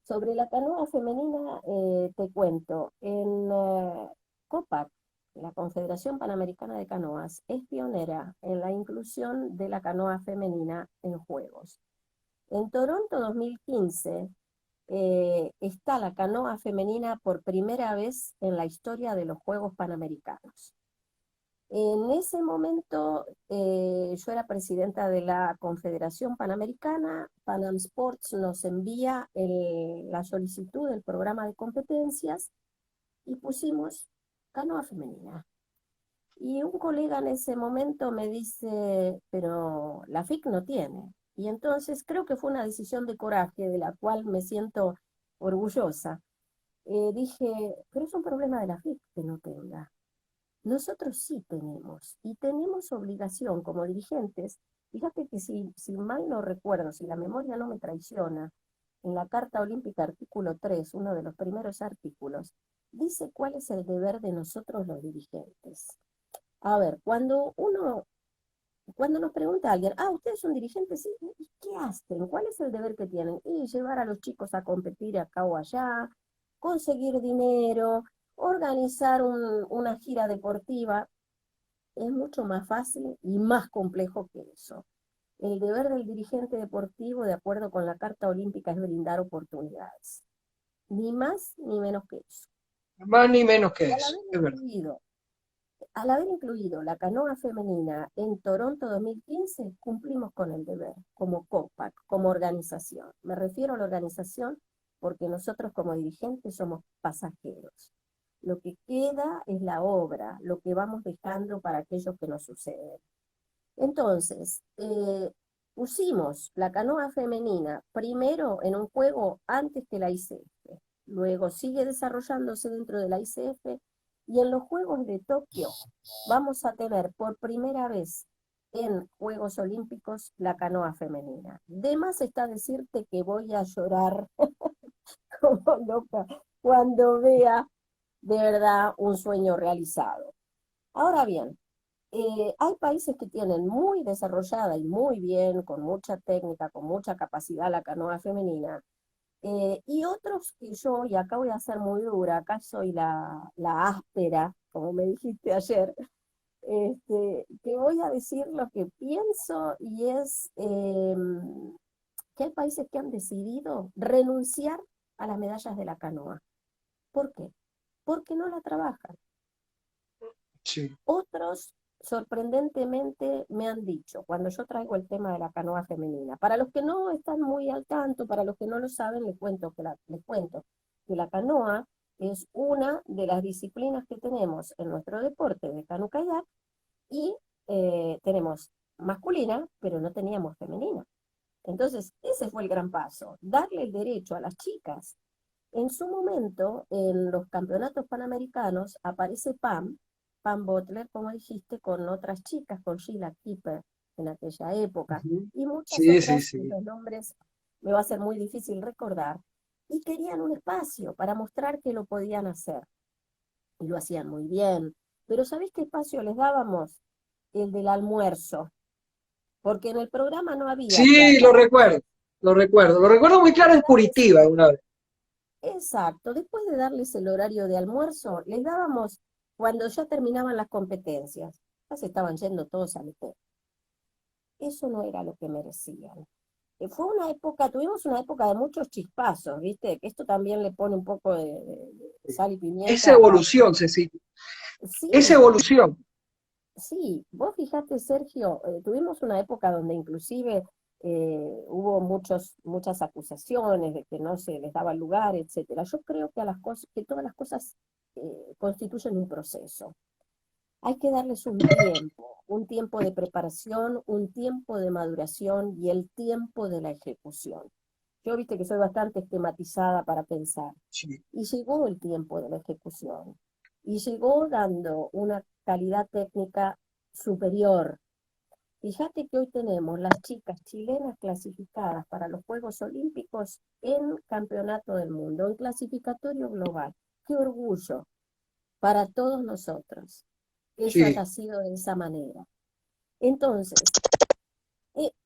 Sobre la canoa femenina, te cuento, en COPAC, la Confederación Panamericana de Canoas, es pionera en la inclusión de la canoa femenina en Juegos. En Toronto 2015 está la canoa femenina por primera vez en la historia de los Juegos Panamericanos. En ese momento yo era presidenta de la Confederación Panamericana. Panam Sports nos envía la solicitud del programa de competencias y pusimos canoa femenina. Y un colega en ese momento me dice, pero la FIC no tiene. Y entonces creo que fue una decisión de coraje de la cual me siento orgullosa. Dije, pero es un problema de la FIC que no tenga. Nosotros sí tenemos, y tenemos obligación como dirigentes. Fíjate que si mal no recuerdo, si la memoria no me traiciona, en la Carta Olímpica, artículo 3, uno de los primeros artículos, dice cuál es el deber de nosotros los dirigentes. A ver, cuando nos pregunta alguien, ustedes son dirigentes, sí, ¿y qué hacen? ¿Cuál es el deber que tienen? Y llevar a los chicos a competir acá o allá, conseguir dinero, organizar una gira deportiva. Es mucho más fácil y más complejo que eso. El deber del dirigente deportivo, de acuerdo con la Carta Olímpica, es brindar oportunidades. Ni más ni menos que eso. Más ni menos que Y eso, es verdad. al haber incluido la canoa femenina en Toronto 2015, cumplimos con el deber, como COPAC, como organización. Me refiero a la organización porque nosotros como dirigentes somos pasajeros. Lo que queda es la obra, lo que vamos dejando para aquello que nos sucede. Entonces, pusimos la canoa femenina primero en un juego antes que la ICF. luego sigue desarrollándose dentro de la ICF, y en los Juegos de Tokio vamos a tener por primera vez en Juegos Olímpicos la canoa femenina. De más está decirte que voy a llorar como loca cuando vea de verdad un sueño realizado. Ahora bien, hay países que tienen muy desarrollada y muy bien, con mucha técnica, con mucha capacidad la canoa femenina, y otros que yo, y acá voy a ser muy dura, acá soy la áspera, como me dijiste ayer, que voy a decir lo que pienso y es que hay países que han decidido renunciar a las medallas de la canoa. ¿Por qué? Porque no la trabajan. Sí. Otros, sorprendentemente, me han dicho, cuando yo traigo el tema de la canoa femenina, para los que no están muy al tanto, para los que no lo saben, les cuento que la canoa es una de las disciplinas que tenemos en nuestro deporte de cano kayak, y tenemos masculina, pero no teníamos femenina. Entonces, ese fue el gran paso, darle el derecho a las chicas. En su momento, en los campeonatos panamericanos, aparece Pam Butler, como dijiste, con otras chicas, con Sheila Keeper en aquella época, Ujú. y muchas Sí, sí, otras sí. cuyos nombres me va a ser muy difícil recordar, y querían un espacio para mostrar que lo podían hacer, y lo hacían muy bien. Pero ¿sabés qué espacio les dábamos? El del almuerzo, porque en el programa no había ya Sí, lo café. recuerdo, lo recuerdo. Lo recuerdo muy claro De en darles Curitiba una vez. Exacto, después de darles el horario de almuerzo, les dábamos cuando ya terminaban las competencias. Ya se estaban yendo todos al hotel. Eso no era lo que merecían. Fue una época, tuvimos una época de muchos chispazos, ¿viste? Que esto también le pone un poco de sal y Esa pimienta a... evolución, Cecilia. Esa Sí, evolución. sí, vos fijate, Sergio, tuvimos una época donde inclusive hubo muchas acusaciones de que no se les daba lugar, etcétera. Yo creo que que todas las cosas constituyen un proceso. Hay que darles un tiempo de preparación, un tiempo de maduración y el tiempo de la ejecución. Yo viste que soy bastante esquematizada para pensar. Sí. Y llegó el tiempo de la ejecución. Y llegó dando una calidad técnica superior. Fíjate que hoy tenemos las chicas chilenas clasificadas para los Juegos Olímpicos en Campeonato del Mundo, en clasificatorio global. ¡Qué orgullo para todos nosotros que eso Sí. haya sido de esa manera! Entonces,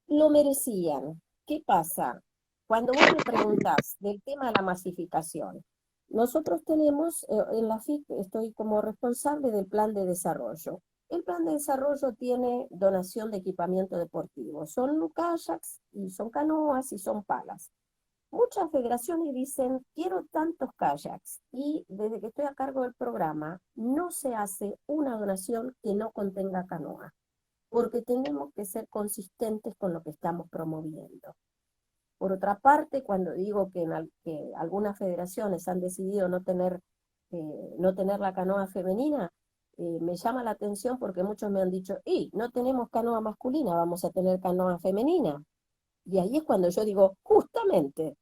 lo merecían. ¿Qué pasa? Cuando vos me preguntás del tema de la masificación, nosotros tenemos en la FIC, estoy como responsable del plan de desarrollo. El plan de desarrollo tiene donación de equipamiento deportivo. Son kayaks y son canoas y son palas. Muchas federaciones dicen, quiero tantos kayaks, y desde que estoy a cargo del programa, no se hace una donación que no contenga canoa, porque tenemos que ser consistentes con lo que estamos promoviendo. Por otra parte, cuando digo que algunas federaciones han decidido no tener la canoa femenina, me llama la atención porque muchos me han dicho, y no tenemos canoa masculina, vamos a tener canoa femenina. Y ahí es cuando yo digo, justamente,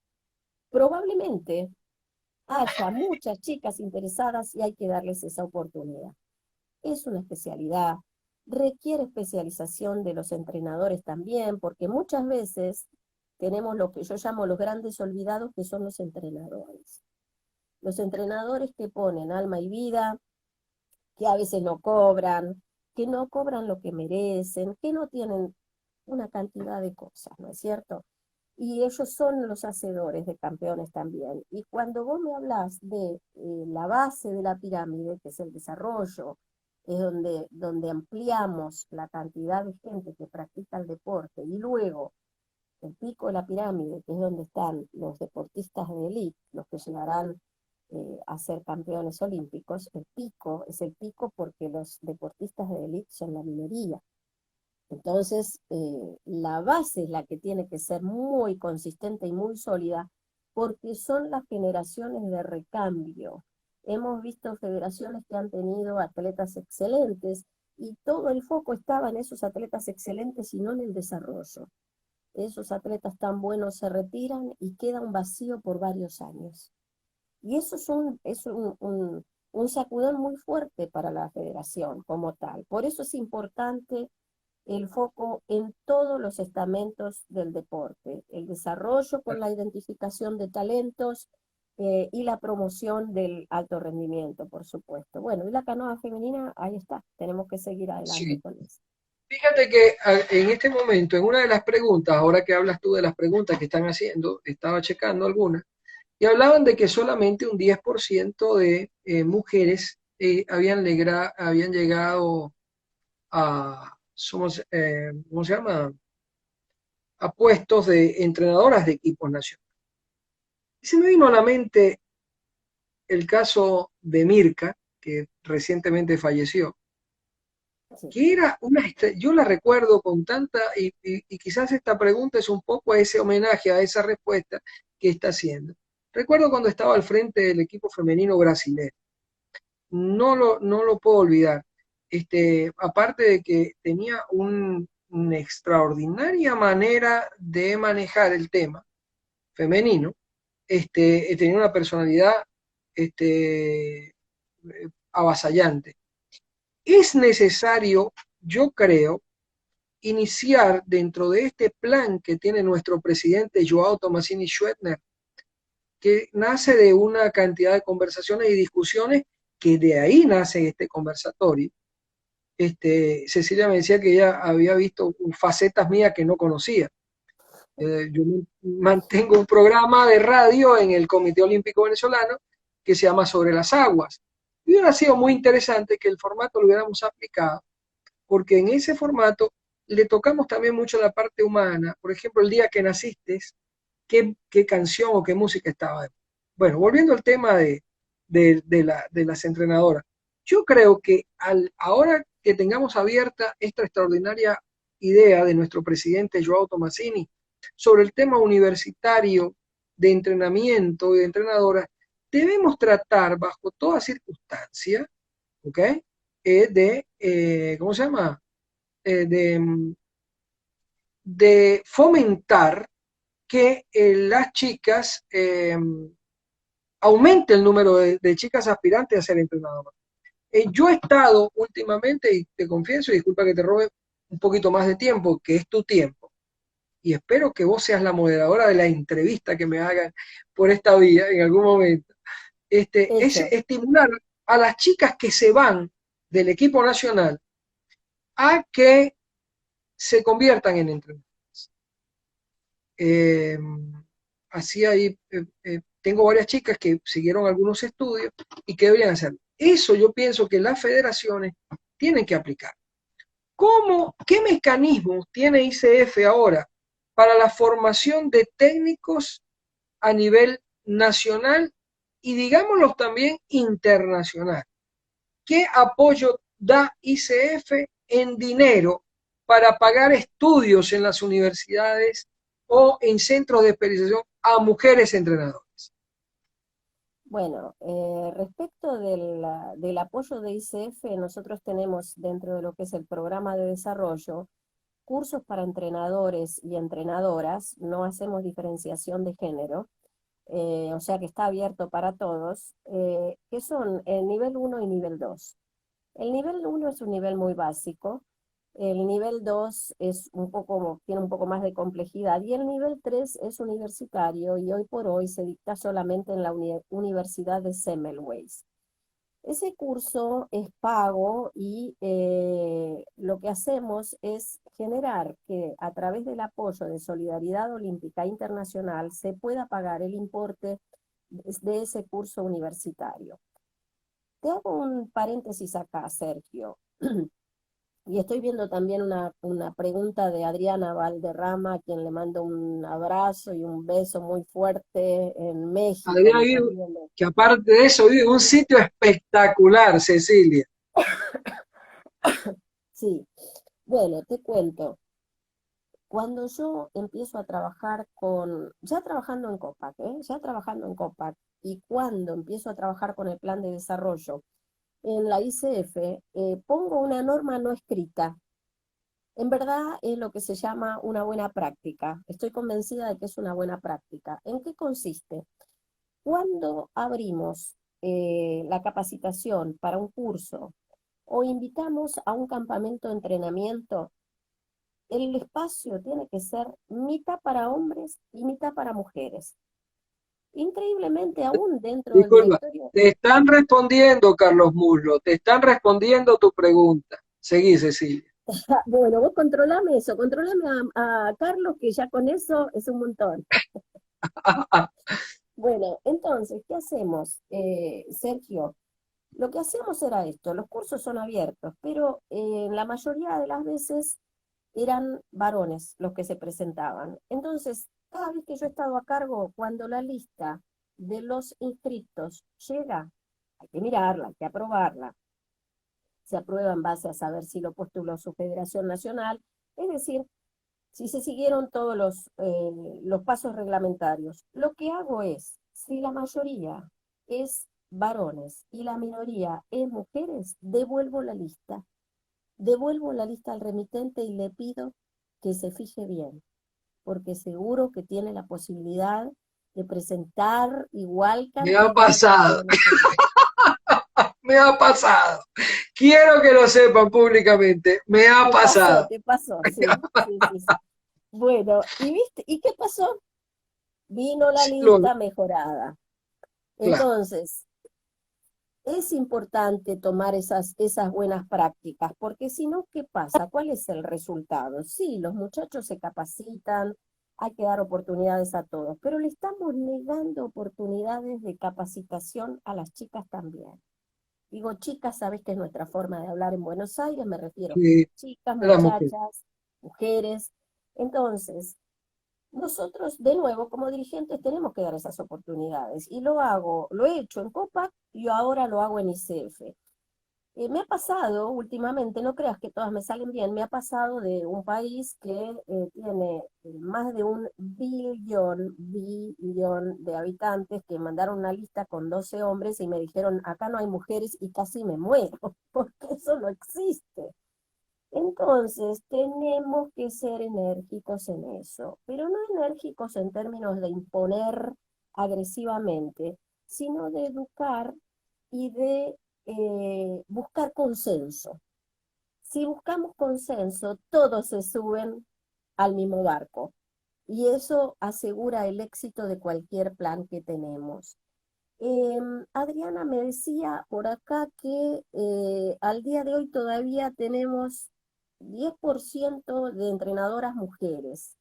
probablemente haya muchas chicas interesadas y hay que darles esa oportunidad. Es una especialidad, requiere especialización de los entrenadores también, porque muchas veces tenemos lo que yo llamo los grandes olvidados, que son los entrenadores. Los entrenadores que ponen alma y vida, que a veces que no cobran lo que merecen, que no tienen una cantidad de cosas, ¿no es cierto? Y ellos son los hacedores de campeones también. Y cuando vos me hablas de la base de la pirámide, que es el desarrollo, es donde ampliamos la cantidad de gente que practica el deporte, y luego el pico de la pirámide, que es donde están los deportistas de élite, los que llegarán a ser campeones olímpicos, el pico es el pico porque los deportistas de élite son la minoría. Entonces, la base es la que tiene que ser muy consistente y muy sólida, porque son las generaciones de recambio. Hemos visto federaciones que han tenido atletas excelentes y todo el foco estaba en esos atletas excelentes y no en el desarrollo. Esos atletas tan buenos se retiran y queda un vacío por varios años. Y eso un sacudón muy fuerte para la federación como tal. Por eso es importante el foco en todos los estamentos del deporte, el desarrollo con la identificación de talentos y la promoción del alto rendimiento, por supuesto. Bueno, y la canoa femenina, ahí está, tenemos que seguir adelante Sí. con eso. Fíjate que en este momento, en una de las preguntas, ahora que hablas tú de las preguntas que están haciendo, estaba checando algunas, y hablaban de que solamente un 10% de mujeres habían llegado a, ¿cómo se llama? A puestos de entrenadoras de equipos nacionales. Y se me vino a la mente el caso de Mirka, que recientemente falleció, Sí. que era yo la recuerdo con tanta, y quizás esta pregunta es un poco a ese homenaje, a esa respuesta que está haciendo. Recuerdo cuando estaba al frente del equipo femenino brasileño, no lo puedo olvidar. Aparte de que tenía una extraordinaria manera de manejar el tema femenino, tenía una personalidad este, avasallante. Es necesario, yo creo, iniciar dentro de este plan que tiene nuestro presidente Joao Tomasini Schwetner, que nace de una cantidad de conversaciones y discusiones, que de ahí nace este conversatorio. Cecilia me decía que ella había visto facetas mías que no conocía. Yo mantengo un programa de radio en el Comité Olímpico Venezolano que se llama Sobre las Aguas. Y hubiera sido muy interesante que el formato lo hubiéramos aplicado, porque en ese formato le tocamos también mucho la parte humana. Por ejemplo, el día que naciste, qué canción o qué música estaba. Bueno, volviendo al tema de las entrenadoras. Yo creo que ahora que tengamos abierta esta extraordinaria idea de nuestro presidente Joao Tomasini sobre el tema universitario de entrenamiento y de entrenadoras, debemos tratar bajo toda circunstancia, ¿ok? ¿Cómo se llama? Eh, de, de fomentar que las chicas aumente el número de chicas aspirantes a ser entrenadoras. Yo he estado últimamente, y te confieso, y disculpa que te robe un poquito más de tiempo, que es tu tiempo, y espero que vos seas la moderadora de la entrevista que me hagan por esta vía en algún momento, es Hecho. estimular a las chicas que se van del equipo nacional a que se conviertan en entrenadoras. Eh, Así ahí tengo varias chicas que siguieron algunos estudios y que deberían hacerlo. Eso yo pienso que las federaciones tienen que aplicar. ¿Qué mecanismos tiene ICF ahora para la formación de técnicos a nivel nacional y digámoslo también internacional? ¿Qué apoyo da ICF en dinero para pagar estudios en las universidades o en centros de especialización a mujeres entrenadoras? Bueno, respecto del apoyo de ICF, nosotros tenemos dentro de lo que es el programa de desarrollo cursos para entrenadores y entrenadoras, no hacemos diferenciación de género, o sea que está abierto para todos, que son el nivel 1 y nivel 2. El nivel 1 es un nivel muy básico, el nivel 2 tiene un poco más de complejidad y el nivel 3 es universitario y hoy por hoy se dicta solamente en la Universidad de Semmelweis. Ese curso es pago y lo que hacemos es generar que a través del apoyo de Solidaridad Olímpica Internacional se pueda pagar el importe de ese curso universitario. Te hago un paréntesis acá, Sergio. Y estoy viendo también una pregunta de Adriana Valderrama, a quien le mando un abrazo y un beso muy fuerte en México, Adriana me está vive, pidiendo. que aparte de eso vive en un sitio espectacular, Cecilia. Sí, bueno, te cuento. Cuando yo empiezo a trabajar ya trabajando en COPAC, ya trabajando en COPAC, y cuando empiezo a trabajar con el plan de desarrollo en la ICF, pongo una norma no escrita. En verdad es lo que se llama una buena práctica. Estoy convencida de que es una buena práctica. ¿En qué consiste? cuando abrimos la capacitación para un curso o invitamos a un campamento de entrenamiento, el espacio tiene que ser mitad para hombres y mitad para mujeres. Increíblemente, aún dentro del Disculpa, directorio. te están respondiendo, Carlos Muslo, te están respondiendo tu pregunta. Seguí, Cecilia. Bueno, vos controlame eso, controlame a Carlos, que ya con eso es un montón. Bueno, entonces, ¿qué hacemos, Sergio? Lo que hacíamos era esto, los cursos son abiertos, pero la mayoría de las veces eran varones los que se presentaban. Entonces, cada vez que yo he estado a cargo, cuando la lista de los inscriptos llega, hay que mirarla, hay que aprobarla. Se aprueba en base a saber si lo postuló su federación nacional, es decir, si se siguieron todos los pasos reglamentarios. Lo que hago es, si la mayoría es varones y la minoría es mujeres, devuelvo la lista al remitente y le pido que se fije bien, porque seguro que tiene la posibilidad de presentar igual Me ha cantidad pasado, de mujeres. me ha pasado. Quiero que lo sepan públicamente, me ha pasado. Te pasó, sí, sí, sí, sí. Bueno, ¿y viste? ¿Y qué pasó? Vino la Sí, lista mejorada. claro. Entonces, es importante tomar esas buenas prácticas, porque si no, ¿qué pasa? ¿Cuál es el resultado? Sí, los muchachos se capacitan, hay que dar oportunidades a todos, pero le estamos negando oportunidades de capacitación a las chicas también. Digo chicas, sabes que es nuestra forma de hablar en Buenos Aires, me refiero Sí, chicas, de las mujeres. muchachas, mujeres. Entonces, nosotros, de nuevo, como dirigentes, tenemos que dar esas oportunidades. Y lo hago, lo he hecho en COPAC y ahora lo hago en ICF. Me ha pasado últimamente, no creas que todas me salen bien, me ha pasado de un país que tiene más de 1 billón de habitantes que mandaron una lista con 12 hombres y me dijeron, acá no hay mujeres y casi me muero, porque eso no existe. Entonces, tenemos que ser enérgicos en eso, pero no enérgicos en términos de imponer agresivamente, sino de educar y de buscar consenso. Si buscamos consenso, todos se suben al mismo barco y eso asegura el éxito de cualquier plan que tenemos. Adriana me decía por acá que al día de hoy todavía tenemos 10% de entrenadoras mujeres.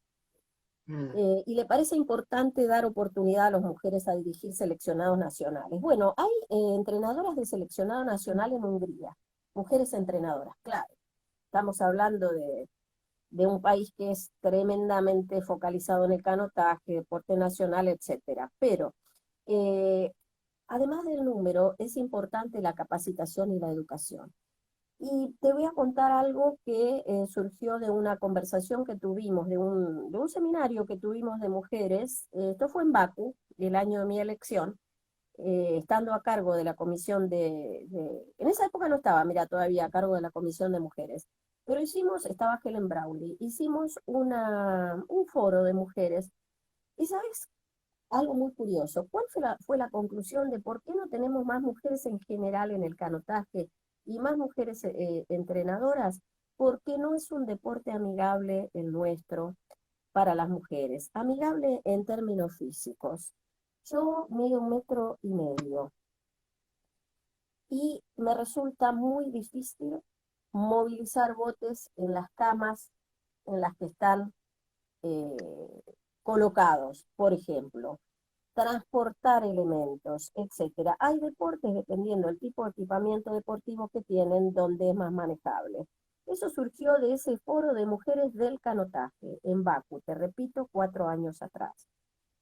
Mm. Y le parece importante dar oportunidad a las mujeres a dirigir seleccionados nacionales. Bueno, hay entrenadoras de seleccionado nacional en Hungría, mujeres entrenadoras, claro. Estamos hablando de un país que es tremendamente focalizado en el canotaje, deporte nacional, etcétera. Pero eh, además del número, es importante la capacitación y la educación. Y te voy a contar algo que surgió de una conversación que tuvimos, de un seminario que tuvimos de mujeres. Esto fue en Bakú, el año de mi elección, estando a cargo de la comisión en esa época no estaba, mira, todavía a cargo de la comisión de mujeres, pero estaba Helen Brawley, hicimos un foro de mujeres. ¿Y sabes algo muy curioso? ¿Cuál fue la conclusión de por qué no tenemos más mujeres en general en el canotaje y más mujeres entrenadoras? Porque no es un deporte amigable el nuestro para las mujeres, amigable en términos físicos. Yo mido 1,5 metros y me resulta muy difícil movilizar botes en las camas en las que están eh, colocados, por ejemplo, transportar elementos, etcétera. Hay deportes, dependiendo del tipo de equipamiento deportivo que tienen, donde es más manejable. Eso surgió de ese foro de mujeres del canotaje en Bakú, te repito, 4 años atrás.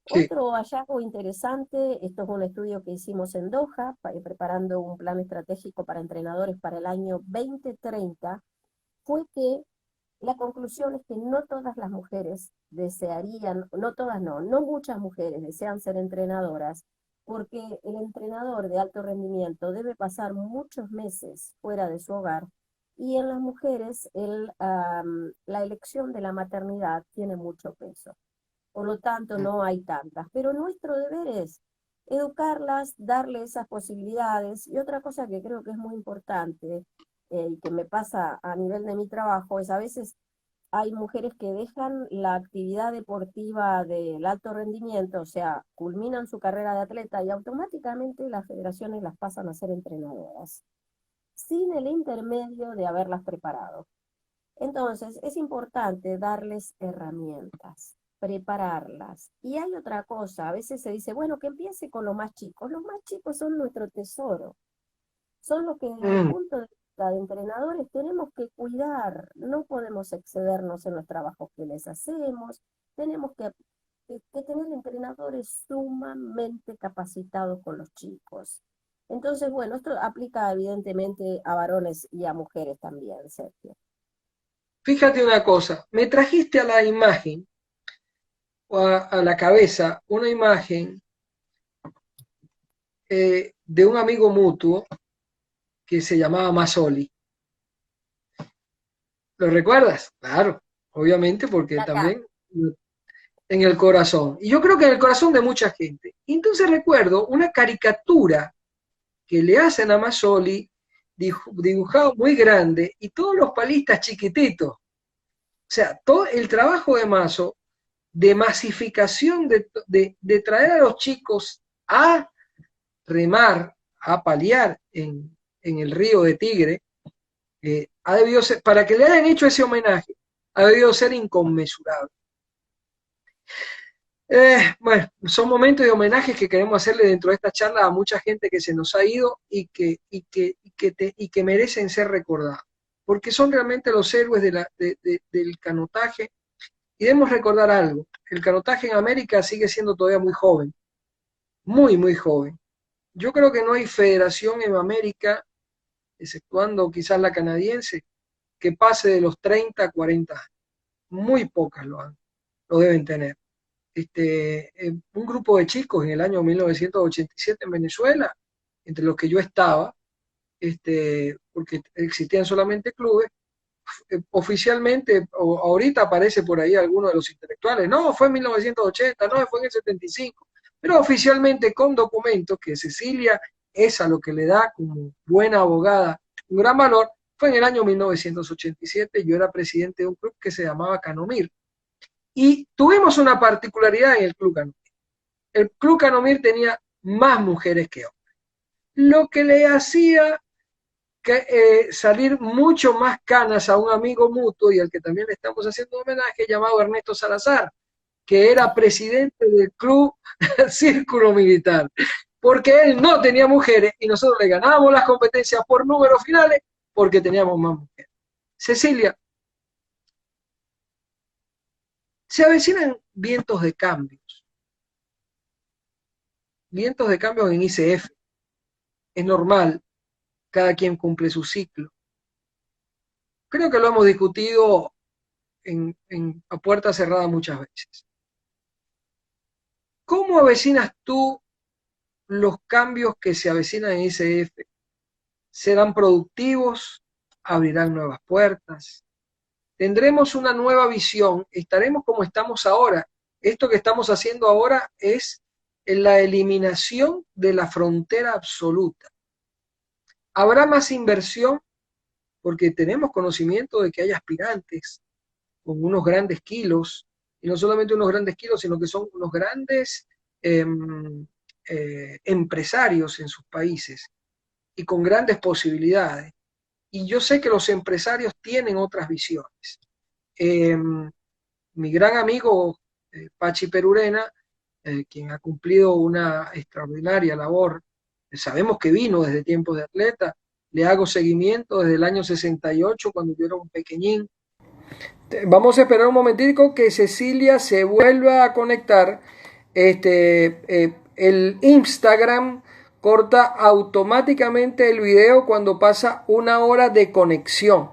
Sí, Otro hallazgo interesante, esto es un estudio que hicimos en Doha, preparando un plan estratégico para entrenadores para el año 2030, fue que la conclusión es que no todas las mujeres desearían, no todas no, no muchas mujeres desean ser entrenadoras, porque el entrenador de alto rendimiento debe pasar muchos meses fuera de su hogar y en las mujeres la elección de la maternidad tiene mucho peso. Por lo tanto, no hay tantas. Pero nuestro deber es educarlas, darle esas posibilidades. Y otra cosa que creo que es muy importante y que me pasa a nivel de mi trabajo es a veces hay mujeres que dejan la actividad deportiva del alto rendimiento, o sea, culminan su carrera de atleta y automáticamente las federaciones las pasan a ser entrenadoras, sin el intermedio de haberlas preparado. Entonces, es importante darles herramientas, prepararlas. Y hay otra cosa, a veces se dice, bueno, que empiece con los más chicos. Los más chicos son nuestro tesoro, son los que desde el Mm. punto de vista de entrenadores tenemos que cuidar, no podemos excedernos en los trabajos que les hacemos, tenemos que tener entrenadores sumamente capacitados con los chicos. Entonces, bueno, esto aplica evidentemente a varones y a mujeres también, Sergio. Fíjate una cosa, me trajiste a la imagen, o a la cabeza, una imagen de un amigo mutuo que se llamaba Masoli. ¿Lo recuerdas? Claro, obviamente, porque Acá. también en el corazón. Y yo creo que en el corazón de mucha gente. Y entonces recuerdo una caricatura que le hacen a Masoli, dibujado muy grande, y todos los palistas chiquititos. O sea, todo el trabajo de Mazo, de masificación, de traer a los chicos a remar, a paliar en el río de Tigre, ha debido ser, para que le hayan hecho ese homenaje, ha debido ser inconmensurable. Bueno, son momentos de homenajes que queremos hacerle dentro de esta charla a mucha gente que se nos ha ido y que merecen ser recordados, porque son realmente los héroes del canotaje. Y debemos recordar algo, el canotaje en América sigue siendo todavía muy joven, muy, muy joven. Yo creo que no hay federación en América, exceptuando quizás la canadiense, que pase de los 30 a 40 años. Muy pocas lo deben tener. Un grupo de chicos en el año 1987 en Venezuela, entre los que yo estaba, porque existían solamente clubes, oficialmente, ahorita aparece por ahí alguno de los intelectuales, no, fue en 1980, no, fue en el 75, pero oficialmente con documentos que Cecilia es a lo que le da como buena abogada un gran valor, fue en el año 1987, yo era presidente de un club que se llamaba Canomir, y tuvimos una particularidad en el Club Canomir. El Club Canomir tenía más mujeres que hombres, lo que le hacía salir mucho más canas a un amigo mutuo y al que también le estamos haciendo un homenaje, llamado Ernesto Salazar, que era presidente del Club Círculo Militar, porque él no tenía mujeres y nosotros le ganábamos las competencias por números finales porque teníamos más mujeres. Cecilia, se avecinan vientos de cambios en ICF. Es normal, cada quien cumple su ciclo. Creo que lo hemos discutido a puerta cerrada muchas veces. ¿Cómo avecinas tú los cambios que se avecinan en ICF? ¿Serán productivos? ¿Abrirán nuevas puertas? ¿Tendremos una nueva visión? ¿Estaremos como estamos ahora? Esto que estamos haciendo ahora es la eliminación de la frontera absoluta. ¿Habrá más inversión? Porque tenemos conocimiento de que hay aspirantes con unos grandes kilos, y no solamente unos grandes kilos, sino que son unos grandes empresarios en sus países y con grandes posibilidades. Y yo sé que los empresarios tienen otras visiones. Mi gran amigo Pachi Perurena, quien ha cumplido una extraordinaria labor, sabemos que vino desde tiempos de atleta, le hago seguimiento desde el año 68, cuando yo era un pequeñín. Vamos a esperar un momentico que Cecilia se vuelva a conectar. El Instagram corta automáticamente el video cuando pasa 1 hora de conexión.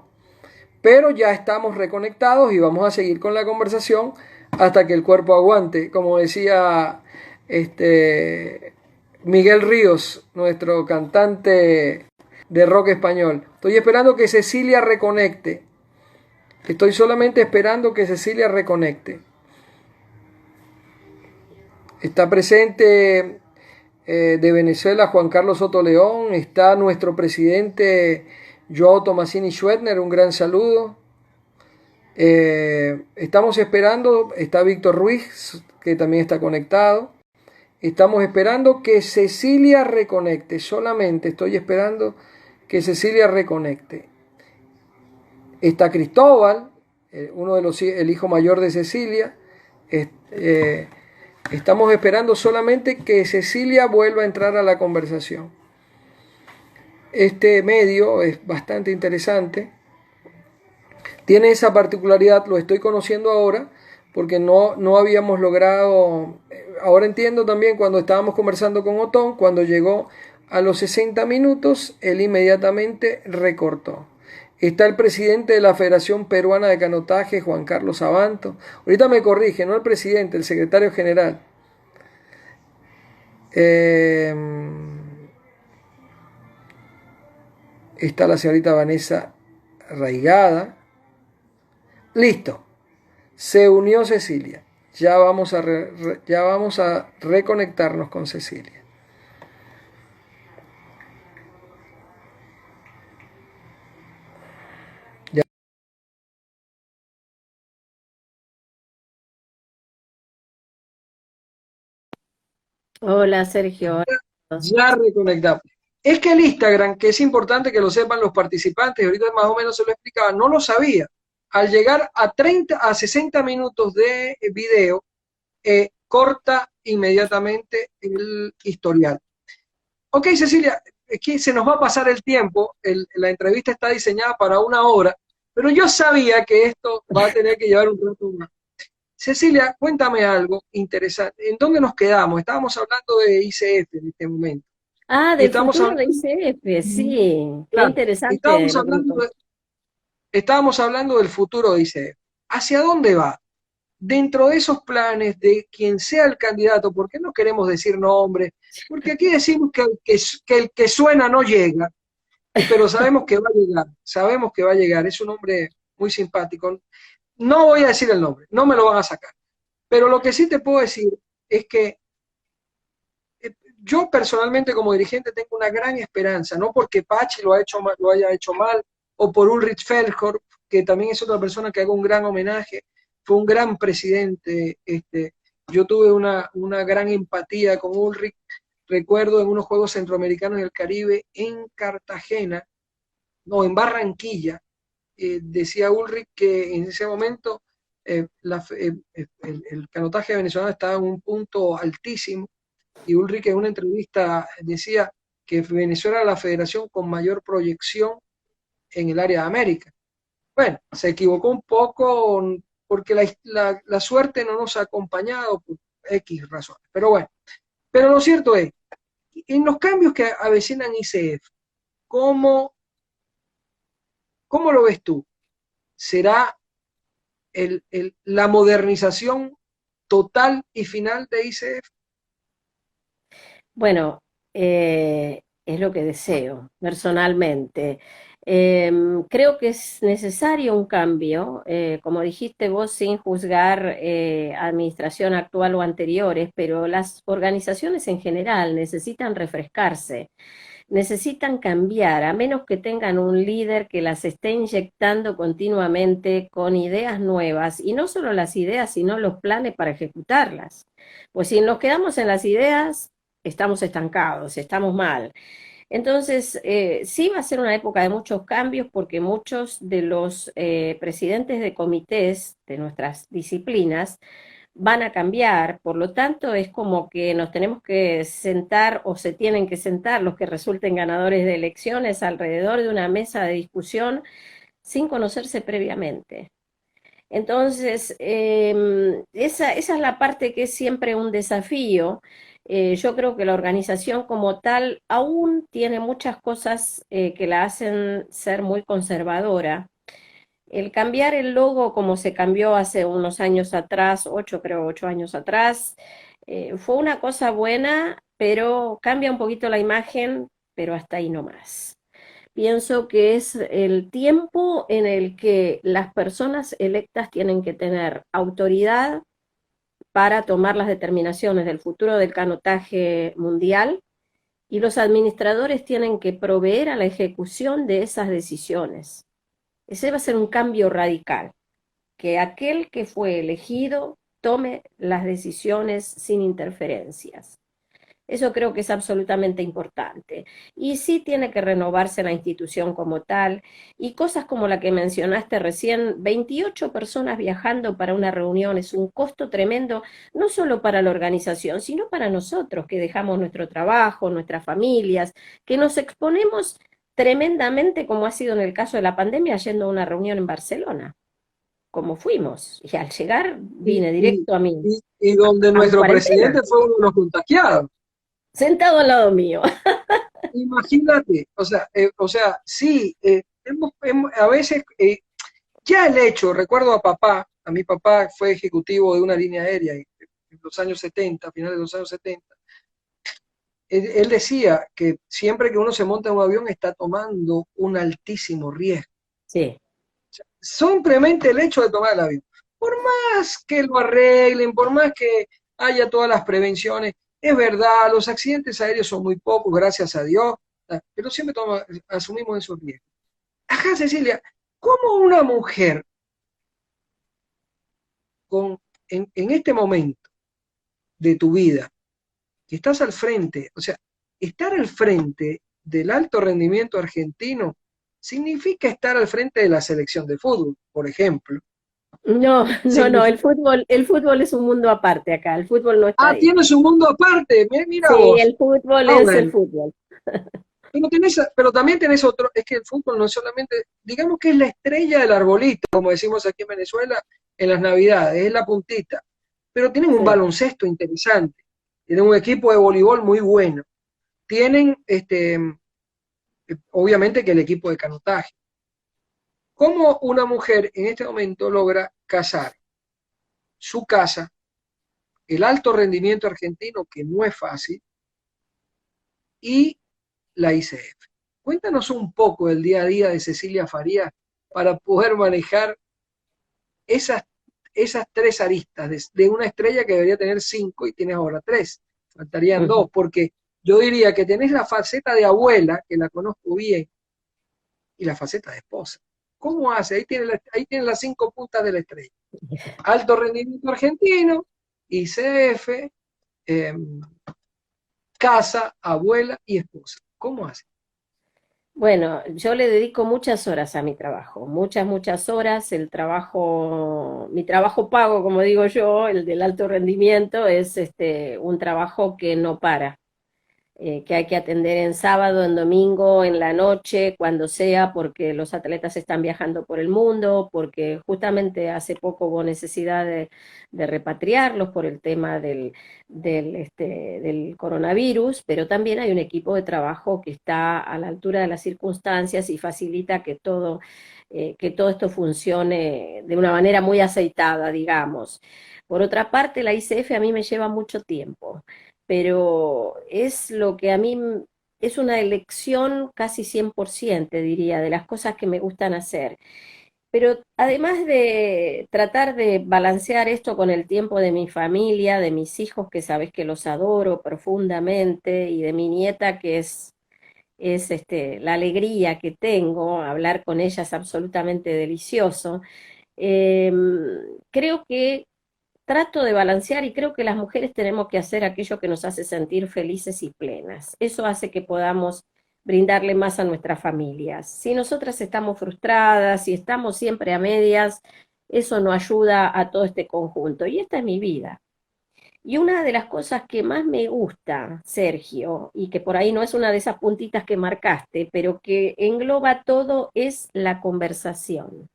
Pero ya estamos reconectados y vamos a seguir con la conversación hasta que el cuerpo aguante. Como decía Miguel Ríos, nuestro cantante de rock español. Estoy esperando que Cecilia reconecte. Estoy solamente esperando que Cecilia reconecte. Está presente de Venezuela, Juan Carlos Soto León, está nuestro presidente Joao Tomasini Schwedner, un gran saludo. Estamos esperando, está Víctor Ruiz, que también está conectado. Estamos esperando que Cecilia reconecte, solamente estoy esperando que Cecilia reconecte. Está Cristóbal, el hijo mayor de Cecilia. Estamos esperando solamente que Cecilia vuelva a entrar a la conversación. Este medio es bastante interesante. Tiene esa particularidad, lo estoy conociendo ahora, porque no habíamos logrado. Ahora entiendo también cuando estábamos conversando con Otón, cuando llegó a los 60 minutos, él inmediatamente recortó. Está el presidente de la Federación Peruana de Canotaje, Juan Carlos Abanto. Ahorita me corrige, no el presidente, el secretario general. Está la señorita Vanessa Raigada. Listo. Se unió Cecilia. Ya vamos a reconectarnos con Cecilia. Ya, Hola, Sergio. ya reconectamos. Es que el Instagram, que es importante que lo sepan los participantes, ahorita más o menos se lo explicaba, no lo sabía. Al llegar a 60 minutos de video, corta inmediatamente el historial. Ok, Cecilia, es que se nos va a pasar el tiempo, la entrevista está diseñada para 1 hora, pero yo sabía que esto va a tener que llevar un rato más. Cecilia, cuéntame algo interesante. ¿En dónde nos quedamos? Estábamos hablando de ICF en este momento. Ah, Y del estamos futuro hablando, de ICF, sí, qué claro, interesante estábamos lo que me hablando, estábamos hablando del futuro de ICF. ¿Hacia dónde va? Dentro de esos planes de quien sea el candidato, ¿por qué no queremos decir nombre? Porque aquí decimos que el que suena no llega, pero sabemos que va a llegar, sabemos que va a llegar, es un hombre muy simpático. No voy a decir el nombre, no me lo van a sacar, pero lo que sí te puedo decir es que yo personalmente como dirigente tengo una gran esperanza, no porque Pachi lo haya hecho mal, o por Ulrich Feldhorf, que también es otra persona que hago un gran homenaje, fue un gran presidente. Yo tuve una gran empatía con Ulrich, recuerdo en unos Juegos Centroamericanos del Caribe en Cartagena, no, en Barranquilla, decía Ulrich que en ese momento el canotaje venezolano estaba en un punto altísimo, y Ulrich en una entrevista decía que Venezuela era la federación con mayor proyección en el área de América. Bueno, se equivocó un poco porque la suerte no nos ha acompañado por X razones. Pero bueno, pero lo cierto es, en los cambios que avecinan ICF, ¿cómo, cómo lo ves tú? ¿Será la modernización total y final de ICF? Bueno, es lo que deseo personalmente. Creo que es necesario un cambio, como dijiste vos, sin juzgar administración actual o anteriores, pero las organizaciones en general necesitan refrescarse, necesitan cambiar, a menos que tengan un líder que las esté inyectando continuamente con ideas nuevas, y no solo las ideas, sino los planes para ejecutarlas. Pues si nos quedamos en las ideas, estamos estancados, estamos mal. Entonces, sí va a ser una época de muchos cambios porque muchos de los presidentes de comités de nuestras disciplinas van a cambiar, por lo tanto es como que nos tenemos que sentar o se tienen que sentar los que resulten ganadores de elecciones alrededor de una mesa de discusión sin conocerse previamente. Entonces, esa es la parte que es siempre un desafío. Yo creo que la organización como tal aún tiene muchas cosas que la hacen ser muy conservadora. El cambiar el logo como se cambió hace unos años atrás, 8 años atrás, fue una cosa buena, pero cambia un poquito la imagen, pero hasta ahí nomás. Pienso que es el tiempo en el que las personas electas tienen que tener autoridad para tomar las determinaciones del futuro del canotaje mundial, y los administradores tienen que proveer a la ejecución de esas decisiones. Ese va a ser un cambio radical, que aquel que fue elegido tome las decisiones sin interferencias. Eso creo que es absolutamente importante. Y sí tiene que renovarse la institución como tal, y cosas como la que mencionaste recién, 28 personas viajando para una reunión es un costo tremendo, no solo para la organización, sino para nosotros que dejamos nuestro trabajo, nuestras familias, que nos exponemos tremendamente, como ha sido en el caso de la pandemia, yendo a una reunión en Barcelona, como fuimos. Y al llegar Y, vine y, directo y donde a mi nuestro cuarentena, presidente fue uno de los contagiados. sentado al lado mío. Imagínate, sí, a veces ya el hecho, recuerdo a mi papá fue ejecutivo de una línea aérea en los años 70, finales de los años 70. Él decía que siempre que uno se monta en un avión está tomando un altísimo riesgo. Sí. Simplemente el hecho de tomar el avión. Por más que lo arreglen, por más que haya todas las prevenciones, es verdad, los accidentes aéreos son muy pocos, gracias a Dios, pero siempre asumimos esos riesgos. Ajá, Cecilia, ¿cómo una mujer en este momento de tu vida, que estás al frente, o sea, estar al frente del alto rendimiento argentino significa estar al frente de la selección de fútbol, por ejemplo? No, no, no, Significa, el fútbol es un mundo aparte acá, el fútbol no está ahí. tienes un mundo aparte, mira Sí, vos. el fútbol Ah, es el bueno. fútbol. Pero también tenés otro, es que el fútbol no es solamente, digamos que es la estrella del arbolito, como decimos aquí en Venezuela, en las Navidades, es la puntita. Pero tienen un Sí. baloncesto interesante, tienen un equipo de voleibol muy bueno, tienen, obviamente que el equipo de canotaje. ¿Cómo una mujer en este momento logra casar su casa, el alto rendimiento argentino, que no es fácil, y la ICF? Cuéntanos un poco del día a día de Cecilia Farías para poder manejar esas, esas tres aristas de una estrella que debería tener cinco y tienes ahora tres. Faltarían dos, Ujú. porque yo diría que tenés la faceta de abuela, que la conozco bien, y la faceta de esposa. ¿Cómo hace? Ahí tiene las cinco puntas de la estrella. Alto rendimiento argentino, ICF, eh, casa, abuela y esposa. ¿Cómo hace? Bueno, yo le dedico muchas horas a mi trabajo, muchas, muchas horas. El trabajo, mi trabajo pago, como digo yo, el del alto rendimiento, es un trabajo que no para. Que hay que atender en sábado, en domingo, en la noche, cuando sea, porque los atletas están viajando por el mundo, porque justamente hace poco hubo necesidad de repatriarlos por el tema del coronavirus, pero también hay un equipo de trabajo que está a la altura de las circunstancias y facilita que todo esto funcione de una manera muy aceitada, digamos. Por otra parte, la ICF a mí me lleva mucho tiempo, pero es lo que a mí es una elección casi 100%, diría, de las cosas que me gustan hacer. Pero además de tratar de balancear esto con el tiempo de mi familia, de mis hijos, que sabes que los adoro profundamente, y de mi nieta, que es la alegría que tengo, hablar con ella es absolutamente delicioso. Eh, Creo que trato de balancear, y creo que las mujeres tenemos que hacer aquello que nos hace sentir felices y plenas. Eso hace que podamos brindarle más a nuestras familias. Si nosotras estamos frustradas, si estamos siempre a medias, eso no ayuda a todo este conjunto. Y esta es mi vida. Y una de las cosas que más me gusta, Sergio, y que por ahí no es una de esas puntitas que marcaste, pero que engloba todo, es la conversación.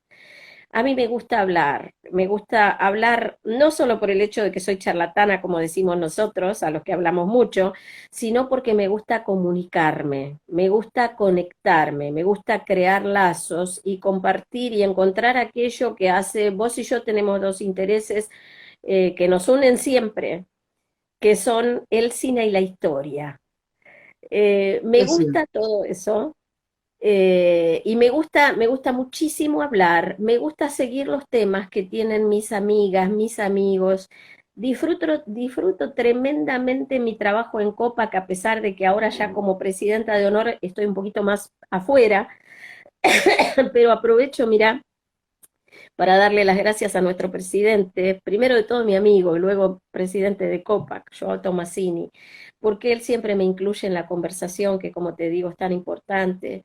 A mí me gusta hablar no solo por el hecho de que soy charlatana, como decimos nosotros, a los que hablamos mucho, sino porque me gusta comunicarme, me gusta conectarme, me gusta crear lazos y compartir y encontrar aquello que hace, vos y yo tenemos dos intereses que nos unen siempre, que son el cine y la historia. Me Es cierto. gusta todo eso, y me gusta muchísimo hablar, me gusta seguir los temas que tienen mis amigas, mis amigos, disfruto tremendamente mi trabajo en Copac, a pesar de que ahora ya como presidenta de honor estoy un poquito más afuera, pero aprovecho, mira, para darle las gracias a nuestro presidente, primero de todo mi amigo y luego presidente de Copac, Joao Tomasini, porque él siempre me incluye en la conversación que, como te digo, es tan importante,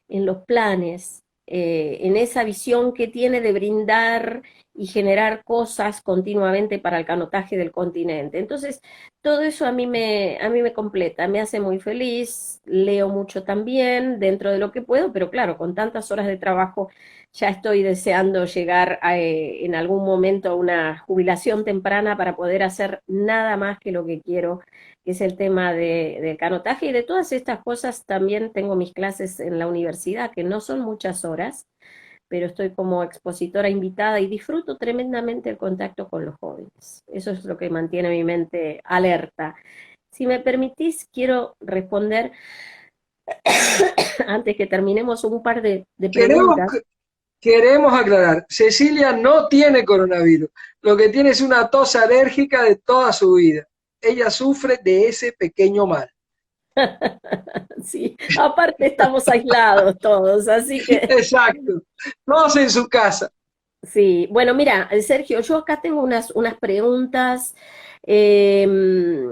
en los planes, en esa visión que tiene de brindar y generar cosas continuamente para el canotaje del continente. Entonces, todo eso a mí me completa, me hace muy feliz, leo mucho también dentro de lo que puedo, pero claro, con tantas horas de trabajo ya estoy deseando llegar en algún momento a una jubilación temprana para poder hacer nada más que lo que quiero, que es el tema del canotaje y de todas estas cosas. También tengo mis clases en la universidad, que no son muchas horas, pero estoy como expositora invitada y disfruto tremendamente el contacto con los jóvenes. Eso es lo que mantiene mi mente alerta. Si me permitís, quiero responder, antes que terminemos, un par de Queremos, preguntas. queremos aclarar, Cecilia no tiene coronavirus, lo que tiene es una tos alérgica de toda su vida. Ella sufre de ese pequeño mal. Sí, aparte estamos aislados todos, así que Exacto. Todos en su casa. sí. Bueno, mira, Sergio, yo acá tengo unas preguntas. Em,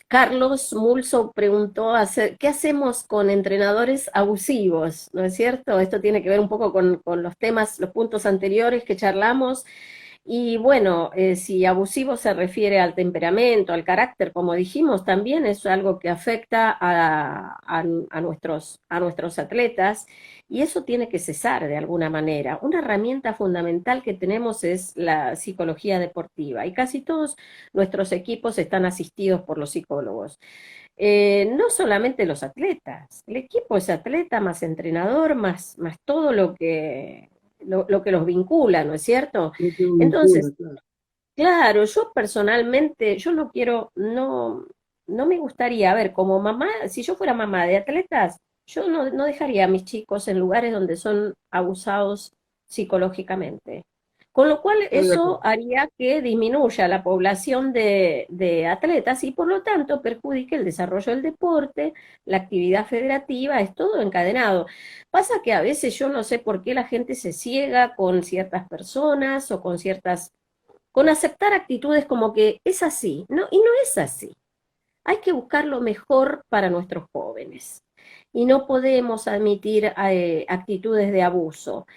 Carlos Mulso preguntó, ¿qué hacemos con entrenadores abusivos? ¿No es cierto? Esto tiene que ver un poco con los temas, los puntos anteriores que charlamos. Y bueno, si abusivo se refiere al temperamento, al carácter, como dijimos, también es algo que afecta a nuestros atletas y eso tiene que cesar de alguna manera. Una herramienta fundamental que tenemos es la psicología deportiva y casi todos nuestros equipos están asistidos por los psicólogos. No solamente los atletas, el equipo es atleta más entrenador, más todo lo que los vincula, ¿no es cierto? Lo que lo vincula, Entonces, claro. claro, yo personalmente, yo no quiero, no me gustaría, a ver, como mamá, si yo fuera mamá de atletas, yo no dejaría a mis chicos en lugares donde son abusados psicológicamente. Con lo cual Estoy de eso acuerdo. haría que disminuya la población de atletas y por lo tanto perjudique el desarrollo del deporte, la actividad federativa, es todo encadenado. Pasa que a veces yo no sé por qué la gente se ciega con ciertas personas o con aceptar actitudes como que es así, ¿no? Y no es así. Hay que buscar lo mejor para nuestros jóvenes y no podemos admitir actitudes de abuso.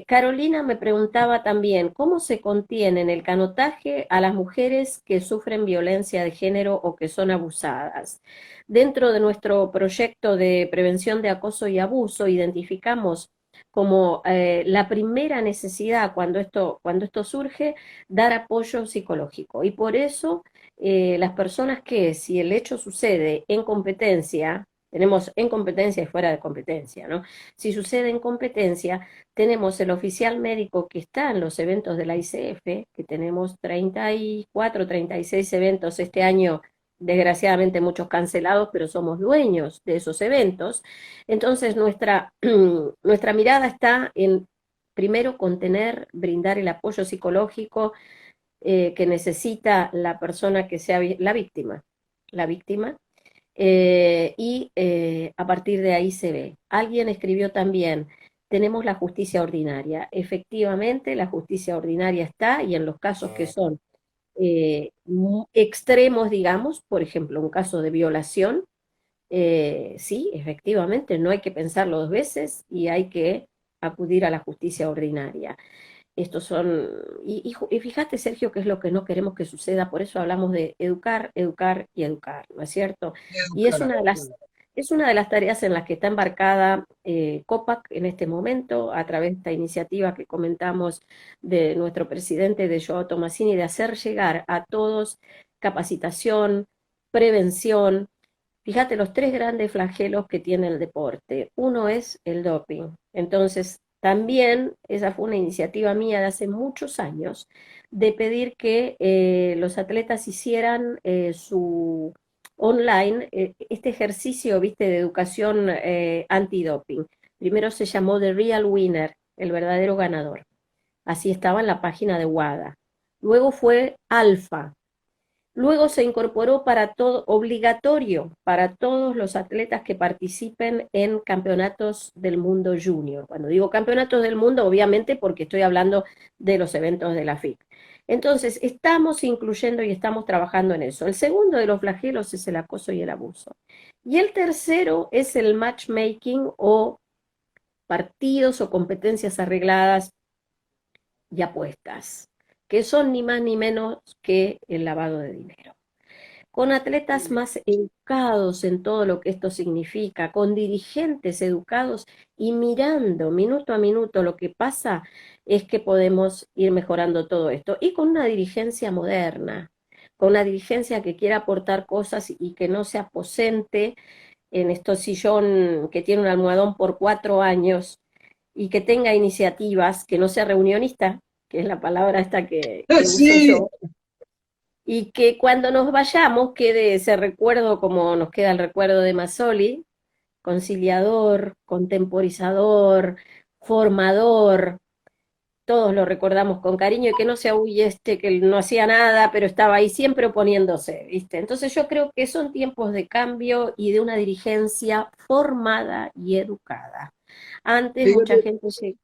Carolina me preguntaba también, ¿cómo se contiene en el canotaje a las mujeres que sufren violencia de género o que son abusadas? Dentro de nuestro proyecto de prevención de acoso y abuso, identificamos como la primera necesidad cuando esto surge, dar apoyo psicológico. Y por eso las personas que, si el hecho sucede en competencia, tenemos en competencia y fuera de competencia, ¿no? Si sucede en competencia, tenemos el oficial médico que está en los eventos de la ICF, que tenemos 34, 36 eventos este año, desgraciadamente muchos cancelados, pero somos dueños de esos eventos. Entonces nuestra mirada está en, primero, contener, brindar el apoyo psicológico que necesita la persona que sea la víctima, a partir de ahí se ve. Alguien escribió también, tenemos la justicia ordinaria. Efectivamente, la justicia ordinaria está y en los casos que son extremos, digamos, por ejemplo, un caso de violación, sí, efectivamente, no hay que pensarlo dos veces y hay que acudir a la justicia ordinaria. Estos son, y fíjate, Sergio, qué es lo que no queremos que suceda, por eso hablamos de educar, educar y educar, ¿no es cierto? Y Educar, claro. es una de las tareas en las que está embarcada COPAC en este momento, a través de esta iniciativa que comentamos de nuestro presidente, de Joao Tomasini, de hacer llegar a todos capacitación, prevención. Fíjate los tres grandes flagelos que tiene el deporte. Uno es el doping. Entonces, también esa fue una iniciativa mía de hace muchos años, de pedir que los atletas hicieran su online este ejercicio, viste, de educación antidoping. Primero se llamó The Real Winner, el verdadero ganador. Así estaba en la página de WADA. luego fue alfa, luego se incorporó para todo, obligatorio para todos los atletas que participen en campeonatos del mundo junior. Cuando digo campeonatos del mundo, obviamente porque estoy hablando de los eventos de la FIC. Entonces, estamos incluyendo y estamos trabajando en eso. El segundo de los flagelos es el acoso y el abuso. Y el tercero es el matchmaking o partidos o competencias arregladas y apuestas, que son ni más ni menos que el lavado de dinero. Con atletas más educados en todo lo que esto significa, con dirigentes educados y mirando minuto a minuto lo que pasa, es que podemos ir mejorando todo esto. Y con una dirigencia moderna, con una dirigencia que quiera aportar cosas y que no se aposente en estos sillón que tiene un almohadón por 4 años y que tenga iniciativas, que no sea reunionista, que es la palabra esta que uso Sí, yo, y que cuando nos vayamos quede ese recuerdo como nos queda el recuerdo de Mazzoli, conciliador, contemporizador, formador, todos lo recordamos con cariño y que no sea, uy, este que no hacía nada, pero estaba ahí siempre oponiéndose, ¿viste? Entonces yo creo que son tiempos de cambio y de una dirigencia formada y educada. Antes mucha fíjate, gente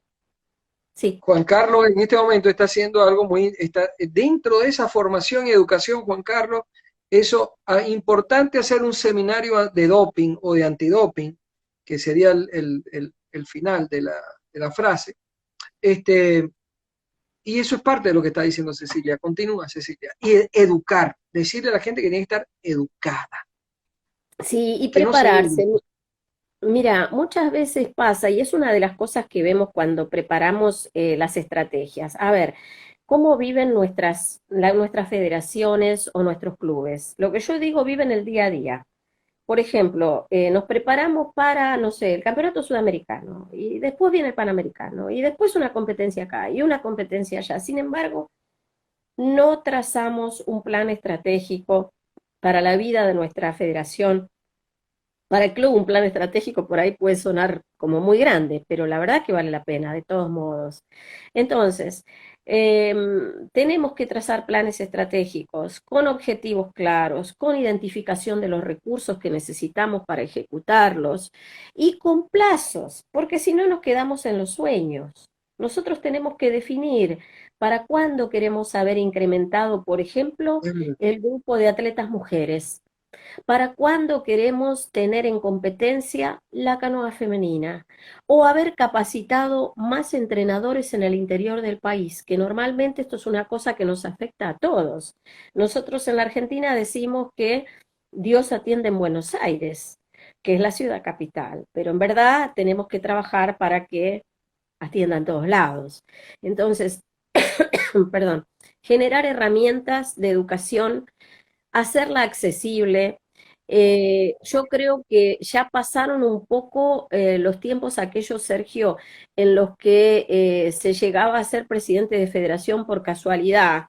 sí, Juan Carlos en este momento está haciendo algo muy, está dentro de esa formación y educación, Juan Carlos, eso, importante hacer un seminario de doping o de antidoping, que sería el final de la frase, y eso es parte de lo que está diciendo Cecilia, continúa Cecilia, y educar, decirle a la gente que tiene que estar educada, sí, y que no se prepararse. eduque. Mira, muchas veces pasa, y es una de las cosas que vemos cuando preparamos las estrategias. A ver, ¿cómo viven nuestras federaciones o nuestros clubes? Lo que yo digo, viven el día a día. Por ejemplo, nos preparamos para, no sé, el campeonato sudamericano, y después viene el panamericano, y después una competencia acá y una competencia allá. Sin embargo, no trazamos un plan estratégico para la vida de nuestra federación. Para el club un plan estratégico por ahí puede sonar como muy grande, pero la verdad que vale la pena, de todos modos. Entonces, eh, tenemos que trazar planes estratégicos con objetivos claros, con identificación de los recursos que necesitamos para ejecutarlos y con plazos, porque si no nos quedamos en los sueños. Nosotros tenemos que definir para cuándo queremos haber incrementado, por ejemplo, el grupo de atletas mujeres. ¿Para cuándo queremos tener en competencia la canoa femenina? O haber capacitado más entrenadores en el interior del país, que normalmente esto es una cosa que nos afecta a todos. Nosotros en la Argentina decimos que Dios atiende en Buenos Aires, que es la ciudad capital, pero en verdad tenemos que trabajar para que atienda en todos lados. Entonces, perdón, generar herramientas de educación, hacerla accesible. Yo creo que ya pasaron un poco los tiempos aquellos, Sergio, en los que se llegaba a ser presidente de federación por casualidad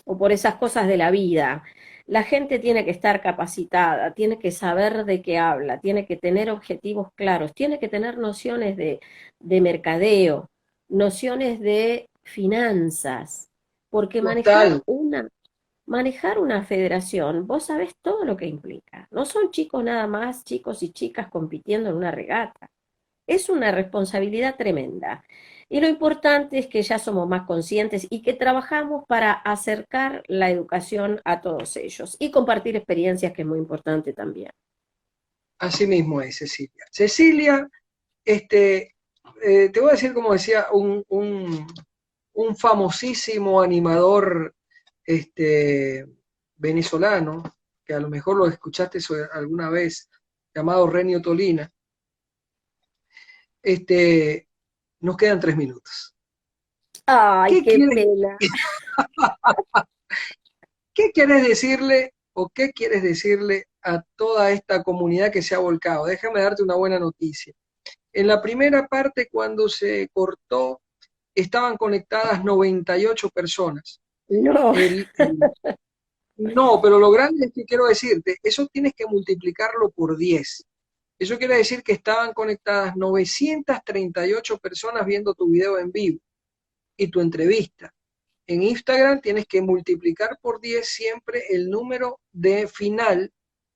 o por esas cosas de la vida. La gente tiene que estar capacitada, tiene que saber de qué habla, tiene que tener objetivos claros, tiene que tener nociones de mercadeo, nociones de finanzas, porque Total. manejar una federación, vos sabés todo lo que implica. No son chicos nada más, chicos y chicas compitiendo en una regata. Es una responsabilidad tremenda. Y lo importante es que ya somos más conscientes y que trabajamos para acercar la educación a todos ellos y compartir experiencias, que es muy importante también. Así mismo es, Cecilia. Cecilia, te voy a decir como decía un famosísimo animador venezolano, que a lo mejor lo escuchaste alguna vez, llamado Renio Tolina. Este, nos quedan 3 minutos. Ay, ¿Qué qué quieres, pena. qué quieres decirle o qué quieres decirle a toda esta comunidad que se ha volcado? Déjame darte una buena noticia. En la primera parte, cuando se cortó, estaban conectadas 98 personas. No, No, pero lo grande es que quiero decirte, eso tienes que multiplicarlo por 10. Eso quiere decir que estaban conectadas 938 personas viendo tu video en vivo y tu entrevista. en Instagram tienes que multiplicar por 10 siempre el número de final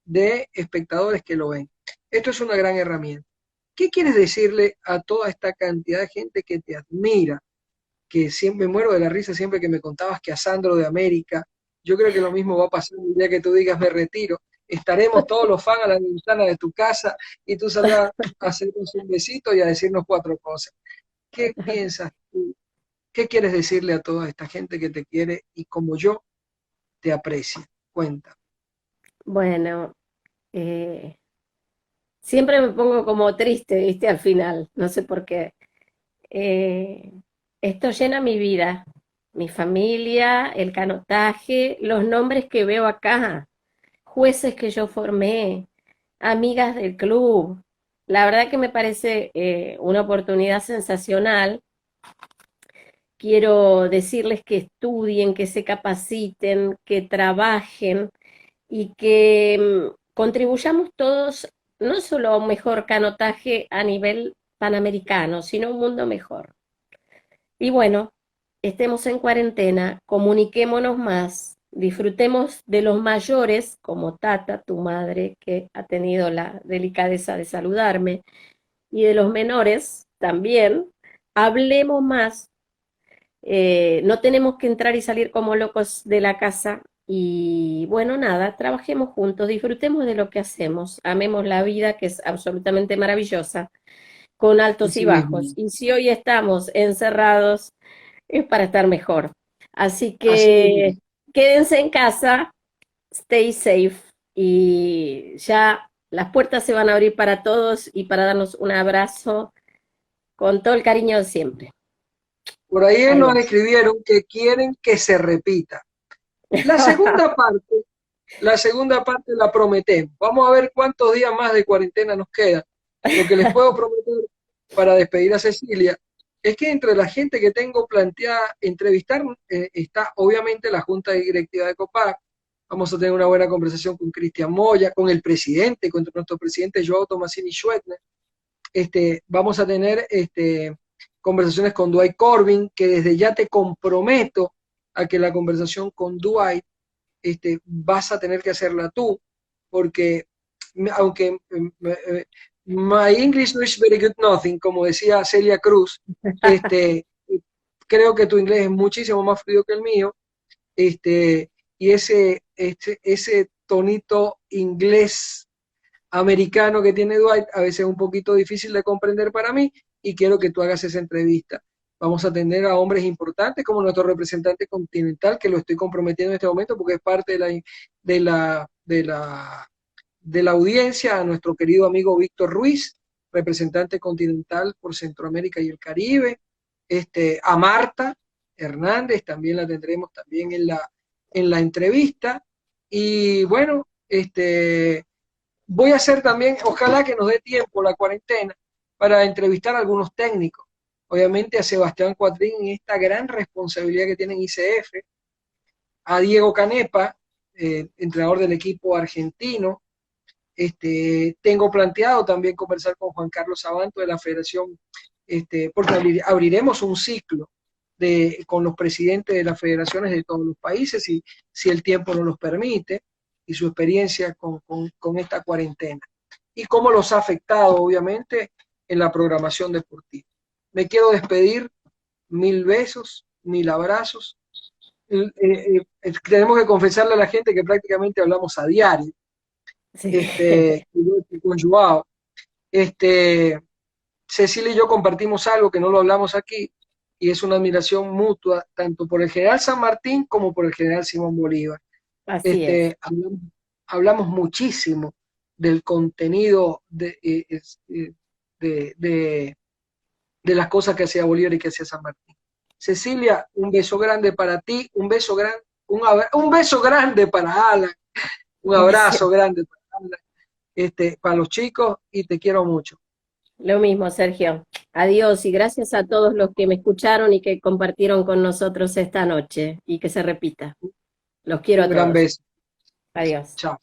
de espectadores que lo ven. Esto es una gran herramienta. ¿Qué quieres decirle a toda esta cantidad de gente que te admira? Que siempre me muero de la risa siempre que me contabas que a Sandro de América, yo creo que lo mismo va a pasar el día que tú digas me retiro. Estaremos todos los fans a la ventana de tu casa y tú saldrás a hacernos un besito y a decirnos 4 cosas. ¿Qué piensas tú? ¿Qué quieres decirle a toda esta gente que te quiere y como yo te aprecia? Cuenta. Bueno, siempre me pongo como triste, ¿viste? Al final, no sé por qué. Eh, Esto llena mi vida, mi familia, el canotaje, los nombres que veo acá, jueces que yo formé, amigas del club. La verdad que me parece una oportunidad sensacional. Quiero decirles que estudien, que se capaciten, que trabajen y que contribuyamos todos no solo a un mejor canotaje a nivel panamericano, sino a un mundo mejor. Y bueno, estemos en cuarentena, comuniquémonos más, disfrutemos de los mayores, como Tata, tu madre, que ha tenido la delicadeza de saludarme, y de los menores también, hablemos más. No tenemos que entrar y salir como locos de la casa. Y bueno, nada, trabajemos juntos, disfrutemos de lo que hacemos, amemos la vida, que es absolutamente maravillosa, con altos y Así bajos. mismo. Y si hoy estamos encerrados, es para estar mejor. Así Así mismo. que quédense en casa, stay safe, y ya las puertas se van a abrir para todos y para darnos un abrazo con todo el cariño de siempre. Por ahí nos Adiós. escribieron que quieren que se repita. La segunda parte, la segunda parte la prometemos. Vamos a ver cuántos días más de cuarentena nos queda. Lo que les puedo prometer para despedir a Cecilia es que entre la gente que tengo planteada entrevistar está obviamente la Junta Directiva de COPAC. Vamos a tener una buena conversación con Cristian Moya, con el presidente, con nuestro presidente Joao Tomasini Schwetner. Vamos a tener conversaciones con Dwight Corbin, que desde ya te comprometo a que la conversación con Dwight vas a tener que hacerla tú, porque aunque my English is very good nothing, como decía Celia Cruz, creo que tu inglés es muchísimo más fluido que el mío, y ese tonito inglés americano que tiene Dwight a veces es un poquito difícil de comprender para mí y quiero que tú hagas esa entrevista. Vamos a atender a hombres importantes como nuestro representante continental, que lo estoy comprometiendo en este momento porque es parte de la audiencia, a nuestro querido amigo Víctor Ruiz, representante continental por Centroamérica y el Caribe, a Marta Hernández, también la tendremos también en la entrevista, y bueno, voy a hacer también, ojalá que nos dé tiempo la cuarentena, para entrevistar a algunos técnicos. Obviamente a Sebastián Cuatrín en esta gran responsabilidad que tiene en ICF, a Diego Canepa, entrenador del equipo argentino. Tengo planteado también conversar con Juan Carlos Sabanto de la Federación, porque abriremos un ciclo con los presidentes de las federaciones de todos los países, si el tiempo nos los permite, y su experiencia con esta cuarentena. Y cómo los ha afectado, obviamente, en la programación deportiva. Me quiero despedir, 1000 besos, 1000 abrazos. Tenemos que confesarle a la gente que prácticamente hablamos a diario, Sí. con Joao. Cecilia y yo compartimos algo que no lo hablamos aquí, y es una admiración mutua, tanto por el general San Martín como por el general Simón Bolívar. Así es. Hablamos muchísimo del contenido de las cosas que hacía Bolívar y que hacía San Martín. Cecilia, un beso grande para ti, un beso grande para Alan, un abrazo grande para Alan, para los chicos, y te quiero mucho. Lo mismo, Sergio. Adiós y gracias a todos los que me escucharon y que compartieron con nosotros esta noche y que se repita. Los quiero Un a gran todos. beso. Adiós. Chao.